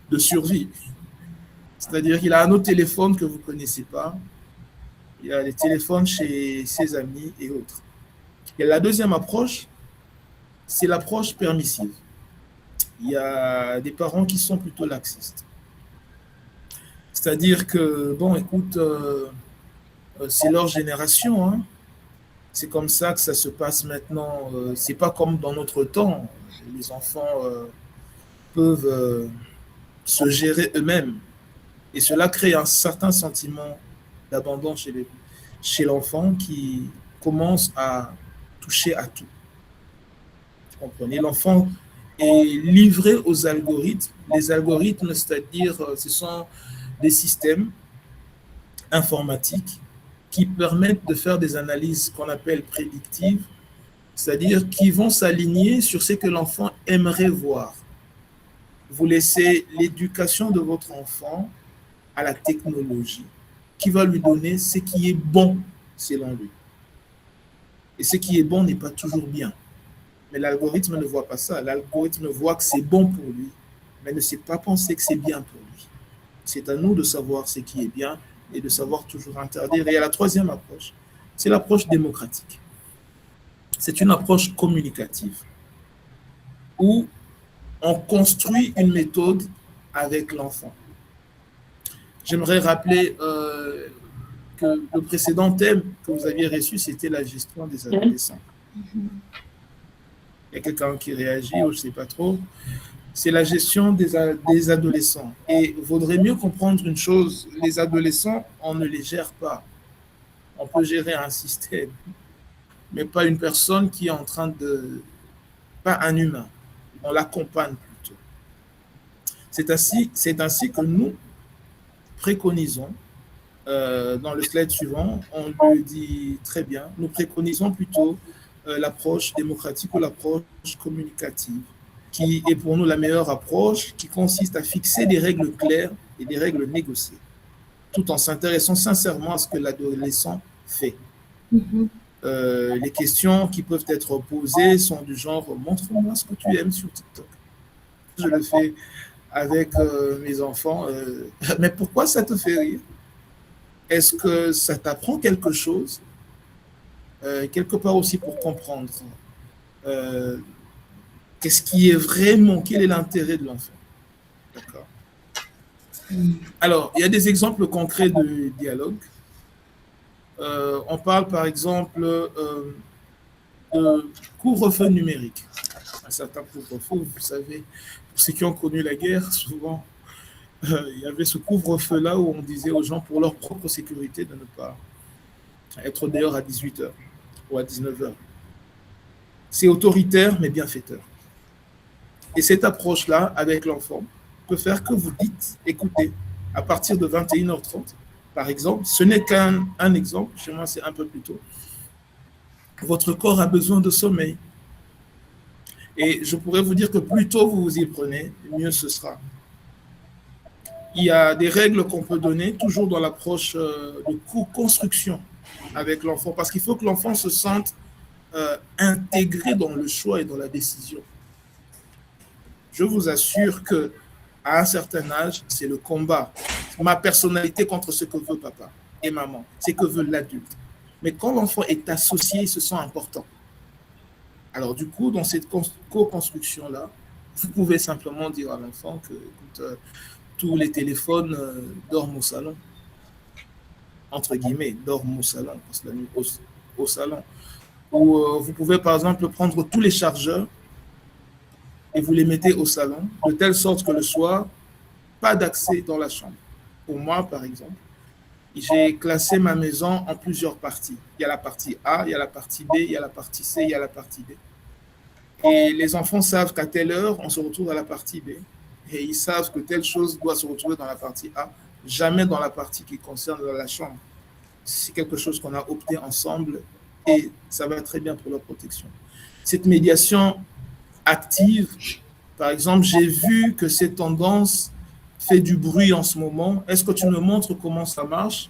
de survie. C'est-à-dire qu'il a un autre téléphone que vous ne connaissez pas. Il a des téléphones chez ses amis et autres. Et la deuxième approche, c'est l'approche permissive. Il y a des parents qui sont plutôt laxistes. C'est-à-dire que, bon, écoute, c'est leur génération, hein. C'est comme ça que ça se passe maintenant. C'est pas comme dans notre temps. Les enfants peuvent se gérer eux-mêmes. Et cela crée un certain sentiment d'abandon chez l'enfant qui commence à toucher à tout. Vous comprenez? L'enfant est livré aux algorithmes. Les algorithmes, c'est-à-dire, ce sont des systèmes informatiques qui permettent de faire des analyses qu'on appelle prédictives, c'est-à-dire qui vont s'aligner sur ce que l'enfant aimerait voir. Vous laissez l'éducation de votre enfant à la technologie qui va lui donner ce qui est bon selon lui. Et ce qui est bon n'est pas toujours bien. Mais l'algorithme ne voit pas ça. L'algorithme voit que c'est bon pour lui, mais ne sait pas penser que c'est bien pour lui. C'est à nous de savoir ce qui est bien et de savoir toujours interdire. Et il y a la troisième approche, c'est l'approche démocratique. C'est une approche communicative où on construit une méthode avec l'enfant. J'aimerais rappeler que le précédent thème que vous aviez reçu, c'était la gestion des adolescents. Il y a quelqu'un qui réagit, ou je ne sais pas trop. C'est la gestion des adolescents. Et il vaudrait mieux comprendre une chose, les adolescents, on ne les gère pas. On peut gérer un système, mais pas une personne qui est en train de... pas un humain. On l'accompagne plutôt. C'est ainsi que nous préconisons, dans le slide suivant, on le dit très bien, nous préconisons plutôt l'approche démocratique ou l'approche communicative, qui est pour nous la meilleure approche, qui consiste à fixer des règles claires et des règles négociées, tout en s'intéressant sincèrement à ce que l'adolescent fait. Les questions qui peuvent être posées sont du genre « montre-moi ce que tu aimes sur TikTok ». Je le fais avec mes enfants. Mais pourquoi ça te fait rire? Est-ce que ça t'apprend quelque chose? Quelque part aussi pour comprendre qu'est-ce qui est vraiment, quel est l'intérêt de l'enfant. D'accord. Alors, il y a des exemples concrets de dialogue. On parle par exemple de couvre-feu numérique. Un certain couvre-feu, vous savez, pour ceux qui ont connu la guerre, souvent, il y avait ce couvre-feu-là où on disait aux gens, pour leur propre sécurité, de ne pas être dehors à 18h ou à 19h. C'est autoritaire, mais bienfaiteur. Et cette approche-là, avec l'enfant, peut faire que vous dites, écoutez, à partir de 21h30, par exemple, ce n'est qu'un exemple, chez moi c'est un peu plus tôt, votre corps a besoin de sommeil. Et je pourrais vous dire que plus tôt vous vous y prenez, mieux ce sera. Il y a des règles qu'on peut donner, toujours dans l'approche de co-construction avec l'enfant, parce qu'il faut que l'enfant se sente intégré dans le choix et dans la décision. Je vous assure que à un certain âge, c'est le combat. Ma personnalité contre ce que veut papa et maman, c'est ce que veut l'adulte. Mais quand l'enfant est associé, il se sent important. Alors du coup, dans cette co-construction-là, vous pouvez simplement dire à l'enfant que écoute, tous les téléphones dorment au salon. Entre guillemets, dorment au salon, parce la nuit au salon. Ou vous pouvez par exemple prendre tous les chargeurs et vous les mettez au salon, de telle sorte que le soir, pas d'accès dans la chambre. Pour moi, par exemple, j'ai classé ma maison en plusieurs parties. Il y a la partie A, il y a la partie B, il y a la partie C, il y a la partie D. Et les enfants savent qu'à telle heure, on se retrouve à la partie B. Et ils savent que telle chose doit se retrouver dans la partie A, jamais dans la partie qui concerne la chambre. C'est quelque chose qu'on a opté ensemble et ça va très bien pour leur protection. Cette médiation active, par exemple, j'ai vu que cette tendance fait du bruit en ce moment. Est-ce que tu me montres comment ça marche?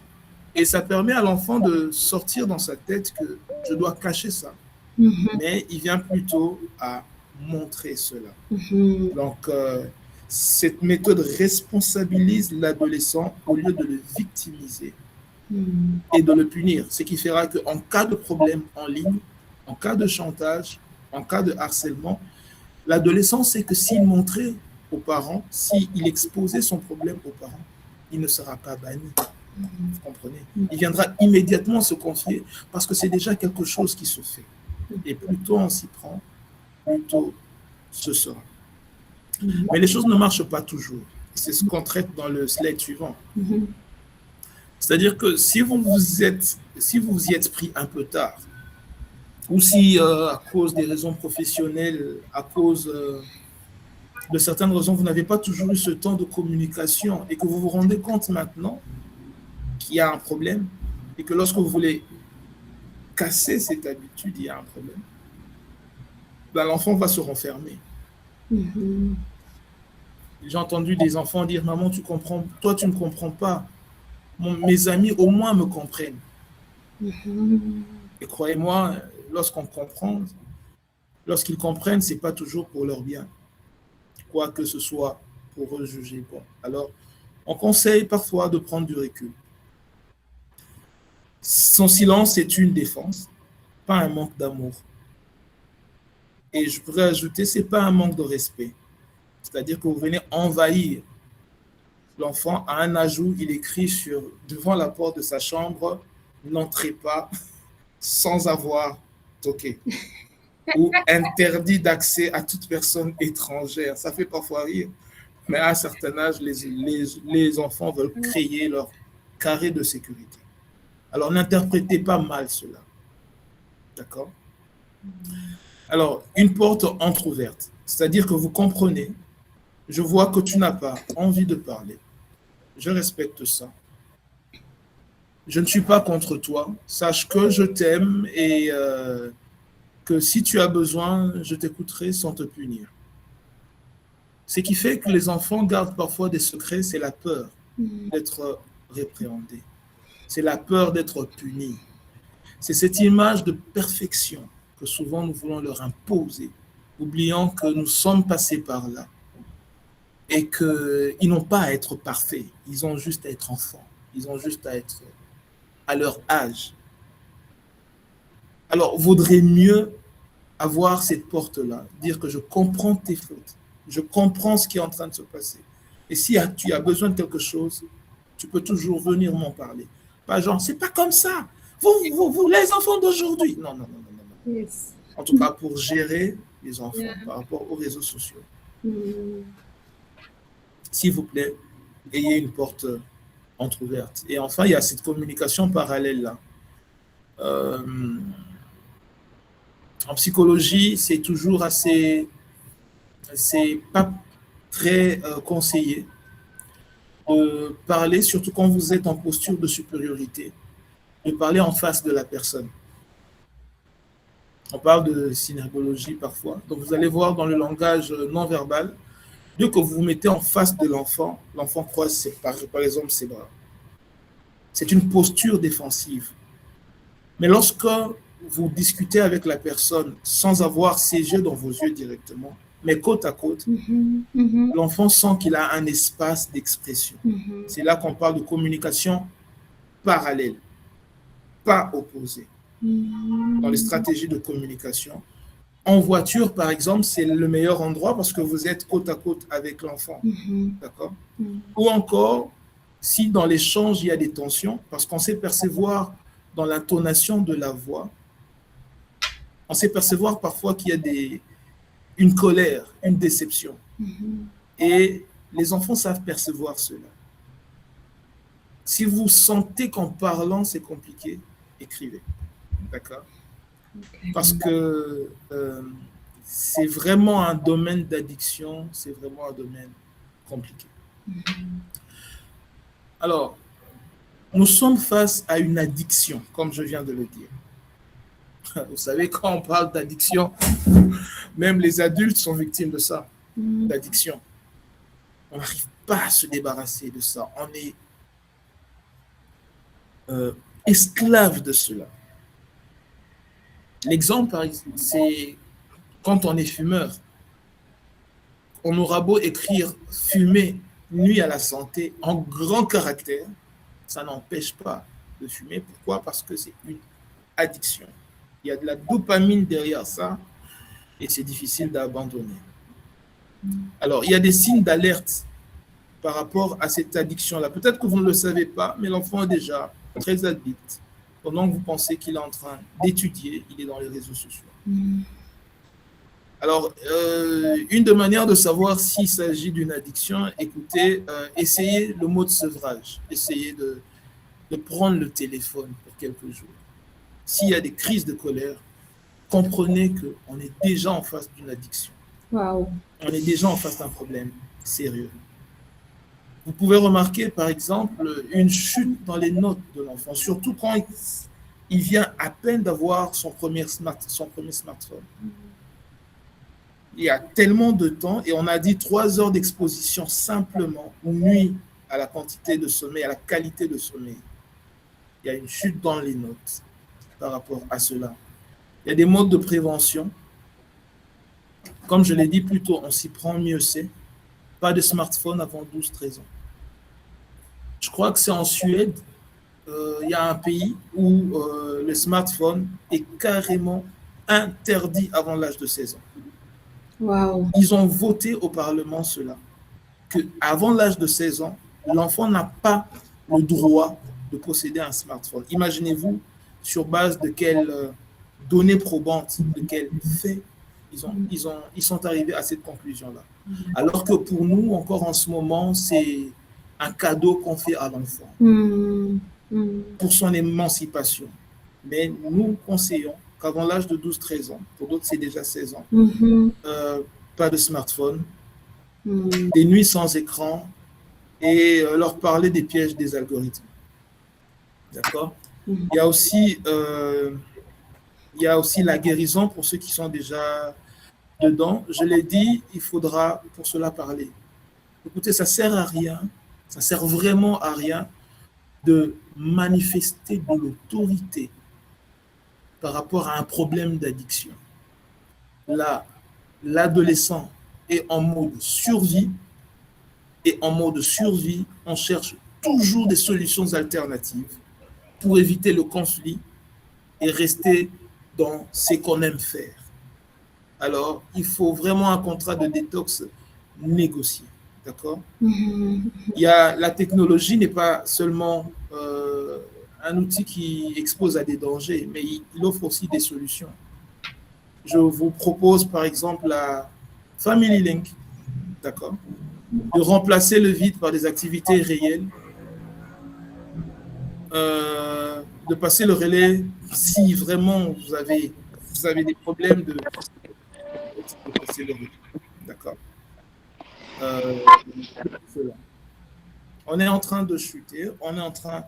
Et ça permet à l'enfant de sortir dans sa tête que je dois cacher ça. Mais il vient plutôt à montrer cela. Donc, cette méthode responsabilise l'adolescent au lieu de le victimiser et de le punir. Ce qui fera qu'en cas de problème en ligne, en cas de chantage, en cas de harcèlement, l'adolescent sait que s'il montrait aux parents, s'il exposait son problème aux parents, il ne sera pas banni. Vous comprenez? Il viendra immédiatement se confier parce que c'est déjà quelque chose qui se fait. Et plus tôt on s'y prend, plus tôt ce sera. Mais les choses ne marchent pas toujours. C'est ce qu'on traite dans le slide suivant. C'est-à-dire que si vous vous y êtes pris un peu tard, ou si à cause des raisons professionnelles, à cause de certaines raisons, vous n'avez pas toujours eu ce temps de communication et que vous vous rendez compte maintenant qu'il y a un problème et que lorsque vous voulez casser cette habitude, il y a un problème, ben, l'enfant va se renfermer. J'ai entendu des enfants dire « Maman, tu comprends, toi, tu ne comprends pas. Mes amis, au moins, me comprennent. » Et croyez-moi, lorsqu'on comprend, lorsqu'ils comprennent, ce n'est pas toujours pour leur bien, quoi que ce soit pour eux juger bon. Alors, on conseille parfois de prendre du recul. Son silence est une défense, pas un manque d'amour. Et je pourrais ajouter, ce n'est pas un manque de respect. C'est-à-dire que vous venez envahir l'enfant. À un ajout, il écrit devant la porte de sa chambre, « N'entrez pas sans avoir toqué » ou « Interdit d'accès à toute personne étrangère ». Ça fait parfois rire, mais à un certain âge, les enfants veulent créer leur carré de sécurité. Alors, n'interprétez pas mal cela. D'accord? Alors, une porte entrouverte, c'est-à-dire que vous comprenez, je vois que tu n'as pas envie de parler. Je respecte ça. Je ne suis pas contre toi. Sache que je t'aime et que si tu as besoin, je t'écouterai sans te punir. Ce qui fait que les enfants gardent parfois des secrets, c'est la peur d'être répréhendé. C'est la peur d'être puni. C'est cette image de perfection que souvent nous voulons leur imposer, oubliant que nous sommes passés par là et qu'ils n'ont pas à être parfaits, ils ont juste à être enfants, ils ont juste à être à leur âge. Alors, vaudrait mieux avoir cette porte-là, dire que je comprends tes fautes, je comprends ce qui est en train de se passer. Et si tu as besoin de quelque chose, tu peux toujours venir m'en parler. Pas genre, c'est pas comme ça. Vous les enfants d'aujourd'hui. Non, non, non, non, non. Yes. En tout cas, pour gérer les enfants par rapport aux réseaux sociaux. S'il vous plaît, ayez une porte entrouverte. Et enfin, il y a cette communication parallèle-là. En psychologie, c'est toujours assez pas très conseillé de parler, surtout quand vous êtes en posture de supériorité, de parler en face de la personne. On parle de synergologie parfois. Donc, vous allez voir dans le langage non verbal, dès que vous vous mettez en face de l'enfant, l'enfant croise par exemple ses bras. C'est une posture défensive. Mais lorsque vous discutez avec la personne sans avoir ses yeux dans vos yeux directement, mais côte à côte, l'enfant sent qu'il a un espace d'expression. C'est là qu'on parle de communication parallèle, pas opposée. Dans les stratégies de communication. En voiture, par exemple, c'est le meilleur endroit parce que vous êtes côte à côte avec l'enfant. D'accord? Ou encore, si dans l'échange, il y a des tensions, parce qu'on sait percevoir dans l'intonation de la voix, on sait percevoir parfois qu'il y a une colère, une déception. Et les enfants savent percevoir cela. Si vous sentez qu'en parlant, c'est compliqué, écrivez. D'accord? Parce que c'est vraiment un domaine d'addiction, c'est vraiment un domaine compliqué. Alors, nous sommes face à une addiction, comme je viens de le dire. Vous savez, quand on parle d'addiction, même les adultes sont victimes de ça, d'addiction. On n'arrive pas à se débarrasser de ça. On est esclave de cela. L'exemple, par exemple, c'est quand on est fumeur. On aura beau écrire fumer nuit à la santé en grand caractère, ça n'empêche pas de fumer. Pourquoi? Parce que c'est une addiction. Il y a de la dopamine derrière ça et c'est difficile d'abandonner. Alors, il y a des signes d'alerte par rapport à cette addiction-là. Peut-être que vous ne le savez pas, mais l'enfant est déjà très addict. Pendant que vous pensez qu'il est en train d'étudier, il est dans les réseaux sociaux. Alors, une des manières de savoir s'il s'agit d'une addiction, écoutez, essayez le mode sevrage. Essayez de prendre le téléphone pour quelques jours. S'il y a des crises de colère, comprenez qu'on est déjà en face d'une addiction. Wow. On est déjà en face d'un problème sérieux. Vous pouvez remarquer, par exemple, une chute dans les notes de l'enfant, surtout quand il vient à peine d'avoir son premier smartphone. Il y a tellement de temps, et on a dit 3 heures d'exposition simplement nuit à la quantité de sommeil, à la qualité de sommeil. Il y a une chute dans les notes par rapport à cela. Il y a des modes de prévention. Comme je l'ai dit plus tôt, on s'y prend mieux c'est. Pas de smartphone avant 12-13 ans. Je crois que c'est en Suède, il y a un pays où le smartphone est carrément interdit avant l'âge de 16 ans. Wow. Ils ont voté au Parlement cela, qu'avant l'âge de 16 ans, l'enfant n'a pas le droit de posséder un smartphone. Imaginez-vous sur base de quelles données probantes, de quels faits ils sont arrivés à cette conclusion-là. Alors que pour nous, encore en ce moment, c'est un cadeau qu'on fait à l'enfant pour son émancipation. Mais nous conseillons qu'avant l'âge de 12-13 ans, pour d'autres c'est déjà 16 ans, pas de smartphone, des nuits sans écran et leur parler des pièges des algorithmes. D'accord? Il y a aussi la guérison pour ceux qui sont déjà dedans. Je l'ai dit, il faudra pour cela parler. Écoutez, ça ne sert à rien, ça ne sert vraiment à rien de manifester de l'autorité par rapport à un problème d'addiction. Là, l'adolescent est en mode survie et en mode survie, on cherche toujours des solutions alternatives pour éviter le conflit et rester dans ce qu'on aime faire. Alors, il faut vraiment un contrat de détox négocié. D'accord? La technologie n'est pas seulement un outil qui expose à des dangers, mais il offre aussi des solutions. Je vous propose par exemple la Family Link, d'accord? De remplacer le vide par des activités réelles, de passer le relais si vraiment vous avez des problèmes de passer le relais, d'accord? On est en train de chuter, on est en train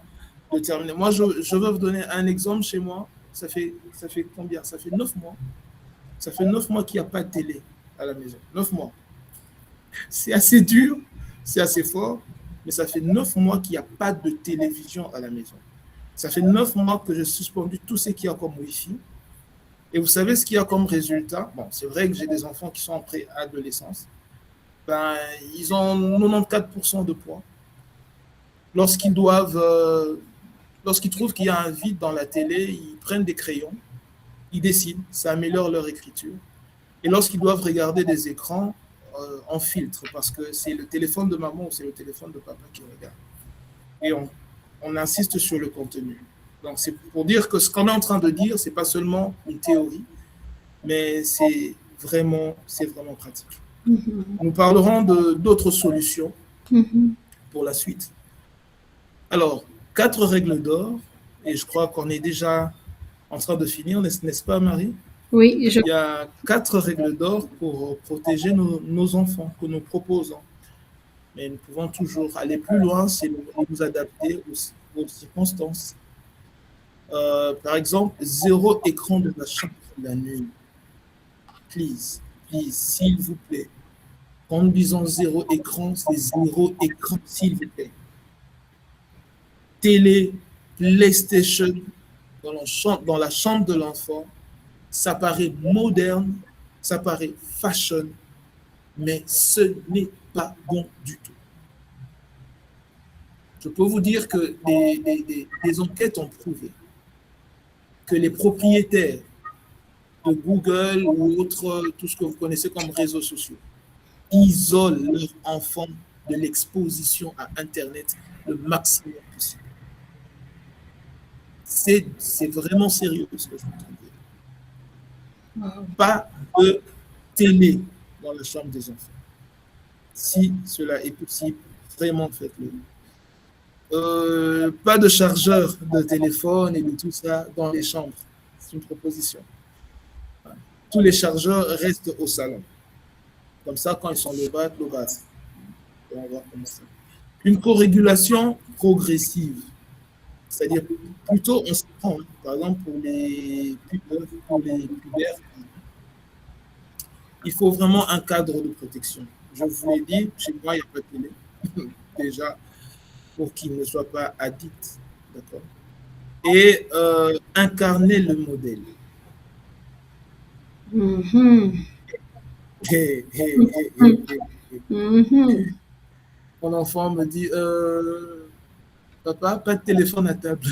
de terminer. Moi, je veux vous donner un exemple chez moi. Ça fait combien? Ça fait 9 mois. Ça fait 9 mois qu'il n'y a pas de télé à la maison. 9 mois. C'est assez dur, c'est assez fort, mais ça fait 9 mois qu'il n'y a pas de télévision à la maison. Ça fait 9 mois que j'ai suspendu tout ce qu'il y a comme Wi-Fi. Et vous savez ce qu'il y a comme résultat? Bon, c'est vrai que j'ai des enfants qui sont en préadolescence. Ben, ils ont 94% de poids. Lorsqu'ils trouvent qu'il y a un vide dans la télé, ils prennent des crayons, ils dessinent, ça améliore leur écriture. Et lorsqu'ils doivent regarder des écrans, on filtre parce que c'est le téléphone de maman ou c'est le téléphone de papa qui regarde. Et on insiste sur le contenu. Donc c'est pour dire que ce qu'on est en train de dire, c'est pas seulement une théorie, mais c'est vraiment pratique. Nous parlerons d'autres solutions pour la suite. Alors, 4 règles d'or, et je crois qu'on est déjà en train de finir, n'est-ce pas, Marie? Oui, Il y a 4 règles d'or pour protéger nos enfants que nous proposons. Mais nous pouvons toujours aller plus loin et nous adapter aux circonstances. Par exemple, 0 écran de la chambre la nuit. Please, please, s'il vous plaît. Quand nous disons 0 écran, c'est 0 écran, s'il vous plaît. Télé, PlayStation, dans la chambre de l'enfant, ça paraît moderne, ça paraît fashion, mais ce n'est pas bon du tout. Je peux vous dire que des enquêtes ont prouvé que les propriétaires de Google ou autres, tout ce que vous connaissez comme réseaux sociaux, isolent leurs enfants de l'exposition à Internet le maximum possible. C'est vraiment sérieux ce que je vous dis. Pas de télé dans la chambre des enfants. Si cela est possible, vraiment faites-le. Pas de chargeur de téléphone et de tout ça dans les chambres. C'est une proposition. Tous les chargeurs restent au salon. Comme ça, quand ils sont le bas. On va voir comme ça. Une corrégulation progressive. C'est-à-dire, plutôt on se prend, par exemple, pour les pubères, il faut vraiment un cadre de protection. Je vous l'ai dit, chez moi, il n'y a pas de télé. Déjà, pour qu'ils ne soient pas addicts. D'accord. Et incarner le modèle. Mon enfant me dit papa, pas de téléphone à table.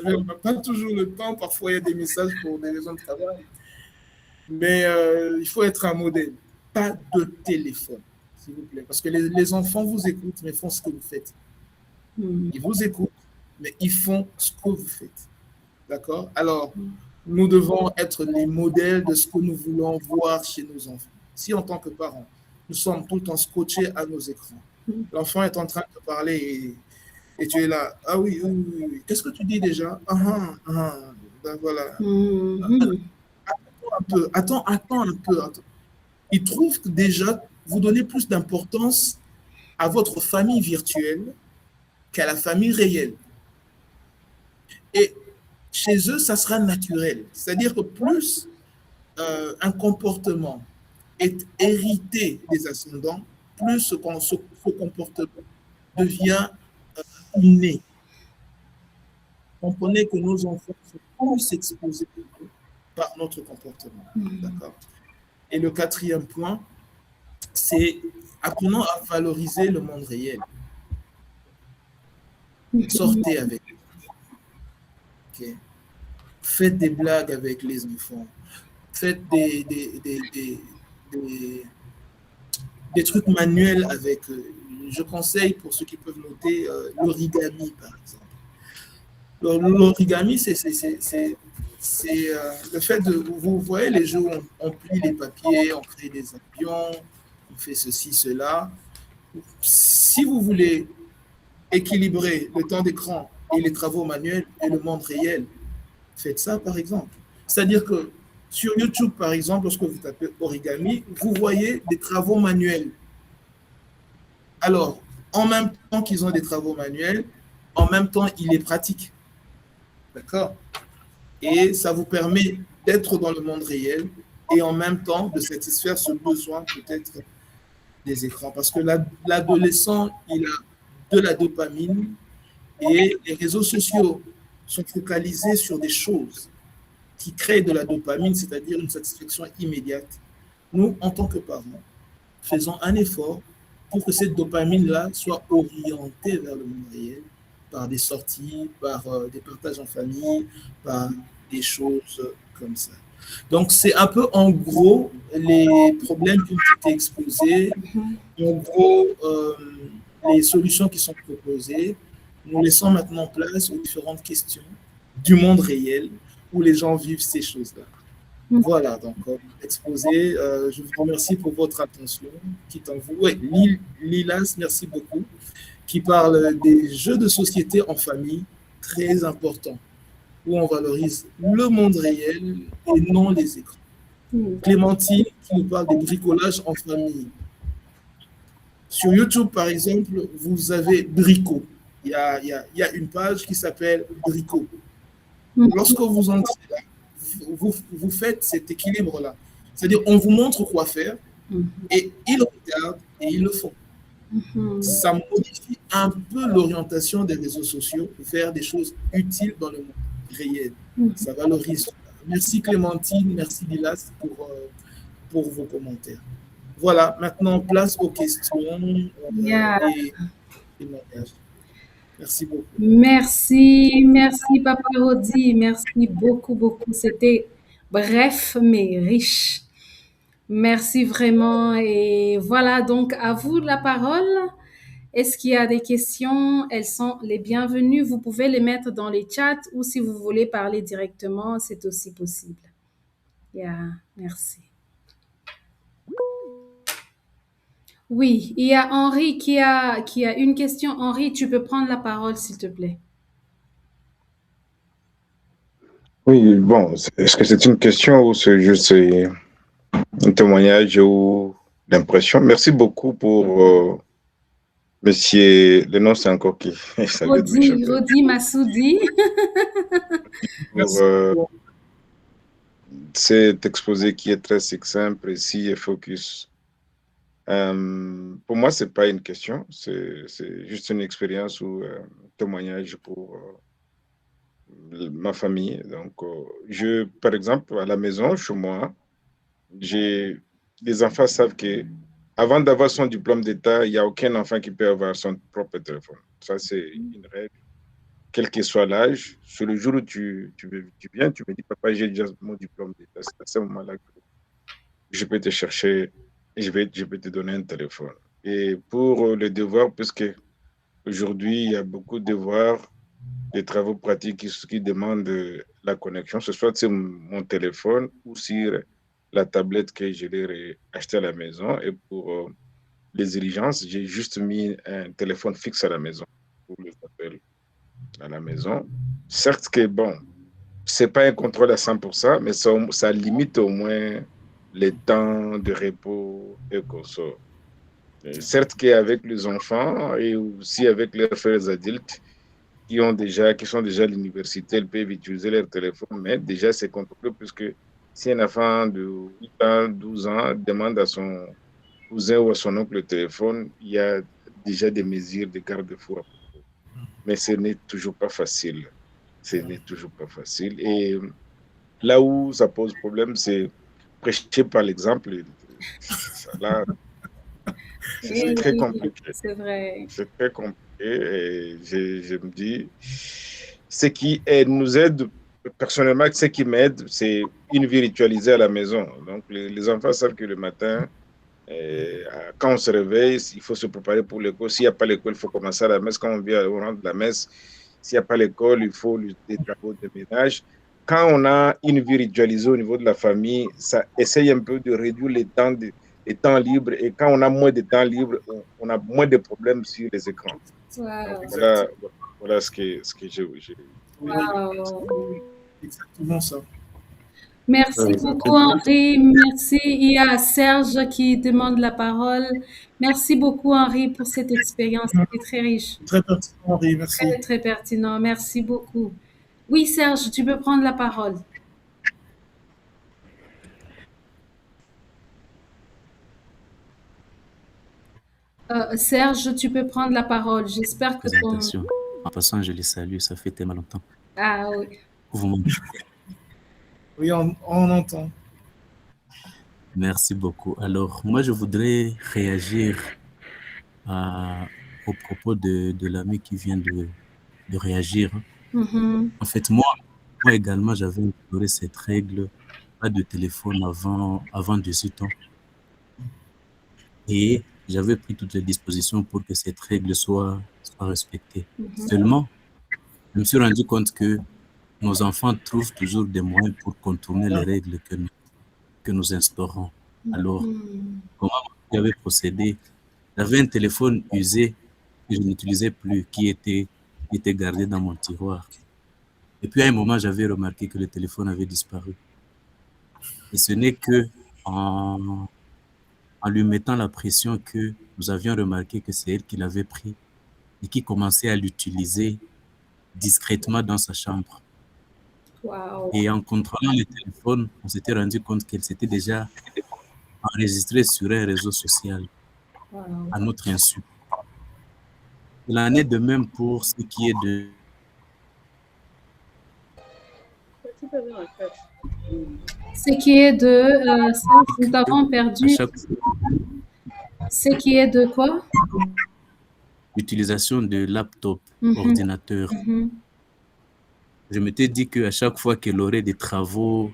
On n'a pas toujours le temps, parfois il y a des messages pour des raisons de travail. Mais il faut être un modèle. Pas de téléphone, s'il vous plaît. Parce que les enfants vous écoutent, mais font ce que vous faites. Ils vous écoutent, mais ils font ce que vous faites. D'accord? Alors, nous devons être les modèles de ce que nous voulons voir chez nos enfants. Si en tant que parents, nous sommes tout le temps scotchés à nos écrans, l'enfant est en train de parler et tu es là, ah oui, oui, oui, oui. Qu'est-ce que tu dis déjà? Ben voilà. Attends un peu. Il trouve que déjà, vous donnez plus d'importance à votre famille virtuelle qu'à la famille réelle. Et chez eux, ça sera naturel. C'est-à-dire que plus un comportement est hérité des ascendants, plus ce comportement devient inné. Comprenez que nos enfants sont plus exposés par notre comportement. D'accord. Et le 4e point, c'est apprenons à valoriser le monde réel. Sortez avec eux. Okay. Faites des blagues avec les enfants. Faites des trucs manuels avec eux. Je conseille pour ceux qui peuvent noter l'origami, par exemple. L'origami, c'est le fait de... Vous voyez les jeux où on plie les papiers, on crée des avions, on fait ceci, cela. Si vous voulez équilibrer le temps d'écran et les travaux manuels et le monde réel, faites ça, par exemple. C'est-à-dire que sur YouTube, par exemple, lorsque vous tapez origami, vous voyez des travaux manuels. Alors, en même temps qu'ils ont des travaux manuels, en même temps, il est pratique. D'accord? Et ça vous permet d'être dans le monde réel et en même temps de satisfaire ce besoin peut-être des écrans. Parce que l'adolescent, il a de la dopamine et les réseaux sociaux sont focalisés sur des choses qui créent de la dopamine, c'est-à-dire une satisfaction immédiate. Nous, en tant que parents, faisons un effort pour que cette dopamine-là soit orientée vers le monde réel, par des sorties, par des partages en famille, par des choses comme ça. Donc, c'est un peu en gros les problèmes qui ont été exposés, en gros les solutions qui sont proposées. Nous laissons maintenant place aux différentes questions du monde réel où les gens vivent ces choses-là. Voilà, donc exposé. Je vous remercie pour votre attention. Qui t'envoie. Oui, Lilas, merci beaucoup. Qui parle des jeux de société en famille, très important. où on valorise le monde réel et non les écrans. Clémentine qui nous parle des bricolages en famille. Sur YouTube, par exemple, vous avez Brico. Il y a une page qui s'appelle Brico. Lorsque vous entrez là, vous faites cet équilibre-là. C'est-à-dire, on vous montre quoi faire et ils regardent et ils le font. Ça modifie un peu l'orientation des réseaux sociaux vers des choses utiles dans le monde réel. Ça valorise. Merci Clémentine, merci Lilas pour vos commentaires. Voilà, maintenant place aux questions et témoignages. Merci beaucoup. Merci Papa Rodi, merci beaucoup. C'était bref mais riche. Merci vraiment. Et voilà, donc à vous la parole. Est-ce qu'il y a des questions? Elles sont les bienvenues. Vous pouvez les mettre dans les chats ou si vous voulez parler directement, c'est aussi possible. Merci. Oui, il y a Henri qui a une question. Henri, tu peux prendre la parole, s'il te plaît. Oui, bon, est-ce que c'est une question ou c'est juste un témoignage ou l'impression? Merci beaucoup pour monsieur, le nom c'est encore qui? Rodi Massoudi. Pour cet exposé qui est très succinct, précis et focus. Pour moi, c'est pas une question, c'est juste une expérience ou un témoignage pour ma famille. Donc, par exemple, à la maison, chez moi, les enfants savent que avant d'avoir son diplôme d'État, il n'y a aucun enfant qui peut avoir son propre téléphone. Ça, c'est une règle. Quel que soit l'âge, sur le jour où tu viens, tu me dis, papa, j'ai déjà mon diplôme d'État. C'est à ce moment-là que je peux te chercher et je peux te donner un téléphone. Et pour le devoir, puisque aujourd'hui, il y a beaucoup de devoirs, des travaux pratiques qui demandent la connexion, ce soit sur mon téléphone ou sur la tablette que je l'ai achetée à la maison. Et pour les diligences, j'ai juste mis un téléphone fixe à la maison pour les appels à la maison. Certes que, bon, c'est pas un contrôle à 100%, mais ça limite au moins les temps de repos et qu'on sort. Certes qu'avec les enfants et aussi avec leurs frères adultes qui sont déjà à l'université, ils peuvent utiliser leur téléphone, mais déjà c'est contrôlé puisque si un enfant de 8 ans, 12 ans demande à son cousin ou à son oncle le téléphone, il y a déjà des mesures de garde-fou. Mais ce n'est toujours pas facile. Ce n'est toujours pas facile. Et là où ça pose problème, c'est prêcher par l'exemple. Là, c'est très compliqué. C'est vrai. C'est très compliqué. Et je me dis, ce qui nous aide, personnellement, ce qui m'aide, c'est une vie ritualisée à la maison. Donc, les enfants savent que le matin, quand on se réveille, il faut se préparer pour l'école. S'il n'y a pas l'école, il faut commencer à la messe. Quand on rentre de la messe, s'il n'y a pas l'école, il faut des travaux de ménage. Quand on a une vie ritualisée au niveau de la famille, ça essaye un peu de réduire les temps libres. Et quand on a moins de temps libre, on a moins de problèmes sur les écrans. Wow. Voilà ce que j'ai. Wow. Exactement ça. Merci beaucoup, Henri. Merci. Il y a Serge qui demande la parole. Merci beaucoup, Henri, pour cette expérience. C'était très riche. Très pertinent, Henri. Merci. Très, très pertinent. Merci beaucoup. Oui, Serge, tu peux prendre la parole. Serge, tu peux prendre la parole. J'espère que En passant, je les salue. Ça fait tellement longtemps. Ah oui. Vous m'entendez? Oui, on entend. Merci beaucoup. Alors, moi, je voudrais réagir au propos de l'ami qui vient de réagir. En fait, moi également, j'avais instauré cette règle, pas de téléphone avant 18 ans. Et j'avais pris toutes les dispositions pour que cette règle soit respectée. Seulement, je me suis rendu compte que nos enfants trouvent toujours des moyens pour contourner les règles que nous instaurons. Alors, comment j'avais procédé? J'avais un téléphone usé que je n'utilisais plus, qui était gardé dans mon tiroir. Et puis à un moment, j'avais remarqué que le téléphone avait disparu. Et ce n'est que en lui mettant la pression que nous avions remarqué que c'est elle qui l'avait pris et qui commençait à l'utiliser discrètement dans sa chambre. Wow. Et en contrôlant le téléphone, on s'était rendu compte qu'elle s'était déjà enregistrée sur un réseau social à notre insu. Il en est de même pour ce qui est de... Ce qui est de... ça, nous avons perdu. Ce qui est de quoi? L'utilisation de laptop, ordinateur. Je m'étais dit qu'à chaque fois qu'elle aurait des travaux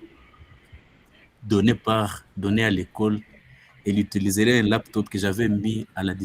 donnés à l'école, elle utiliserait un laptop que j'avais mis à la disposition